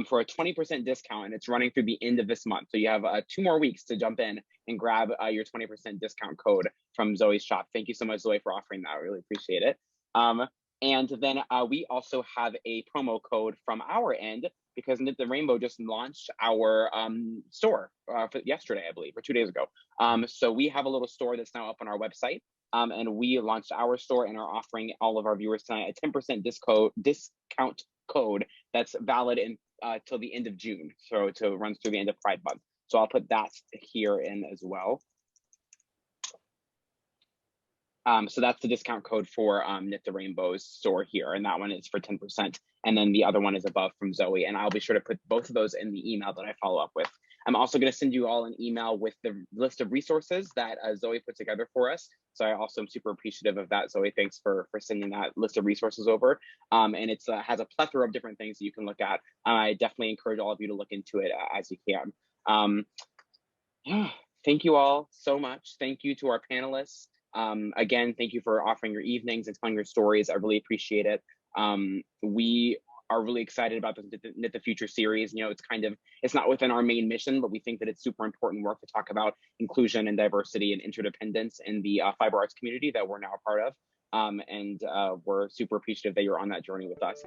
for a 20% discount. And it's running through the end of this month. So you have 2 more weeks to jump in and grab your 20% discount code from Zoe's shop. Thank you so much, Zoe, for offering that. I really appreciate it. And then we also have a promo code from our end because Knit the Rainbow just launched our store for yesterday, I believe, or 2 days ago. So we have a little store that's now up on our website. And we launched our store and are offering all of our viewers tonight a 10% discount code that's valid till the end of June. So it runs through the end of Pride Month. So I'll put that here in as well. So that's the discount code for Knit the Rainbow's store here, and that one is for 10%. And then the other one is above from Zoe, and I'll be sure to put both of those in the email that I follow up with. I'm also going to send you all an email with the list of resources that Zoe put together for us. So I also am super appreciative of that. Zoe, thanks for sending that list of resources over. And it's has a plethora of different things that you can look at. I definitely encourage all of you to look into it as you can. Thank you all so much. Thank you to our panelists. Again, thank you for offering your evenings and telling your stories. I really appreciate it. We are really excited about the Knit the Future series. You know, it's not within our main mission, but we think that it's super important work to talk about inclusion and diversity and interdependence in the fiber arts community that we're now a part of. And we're super appreciative that you're on that journey with us.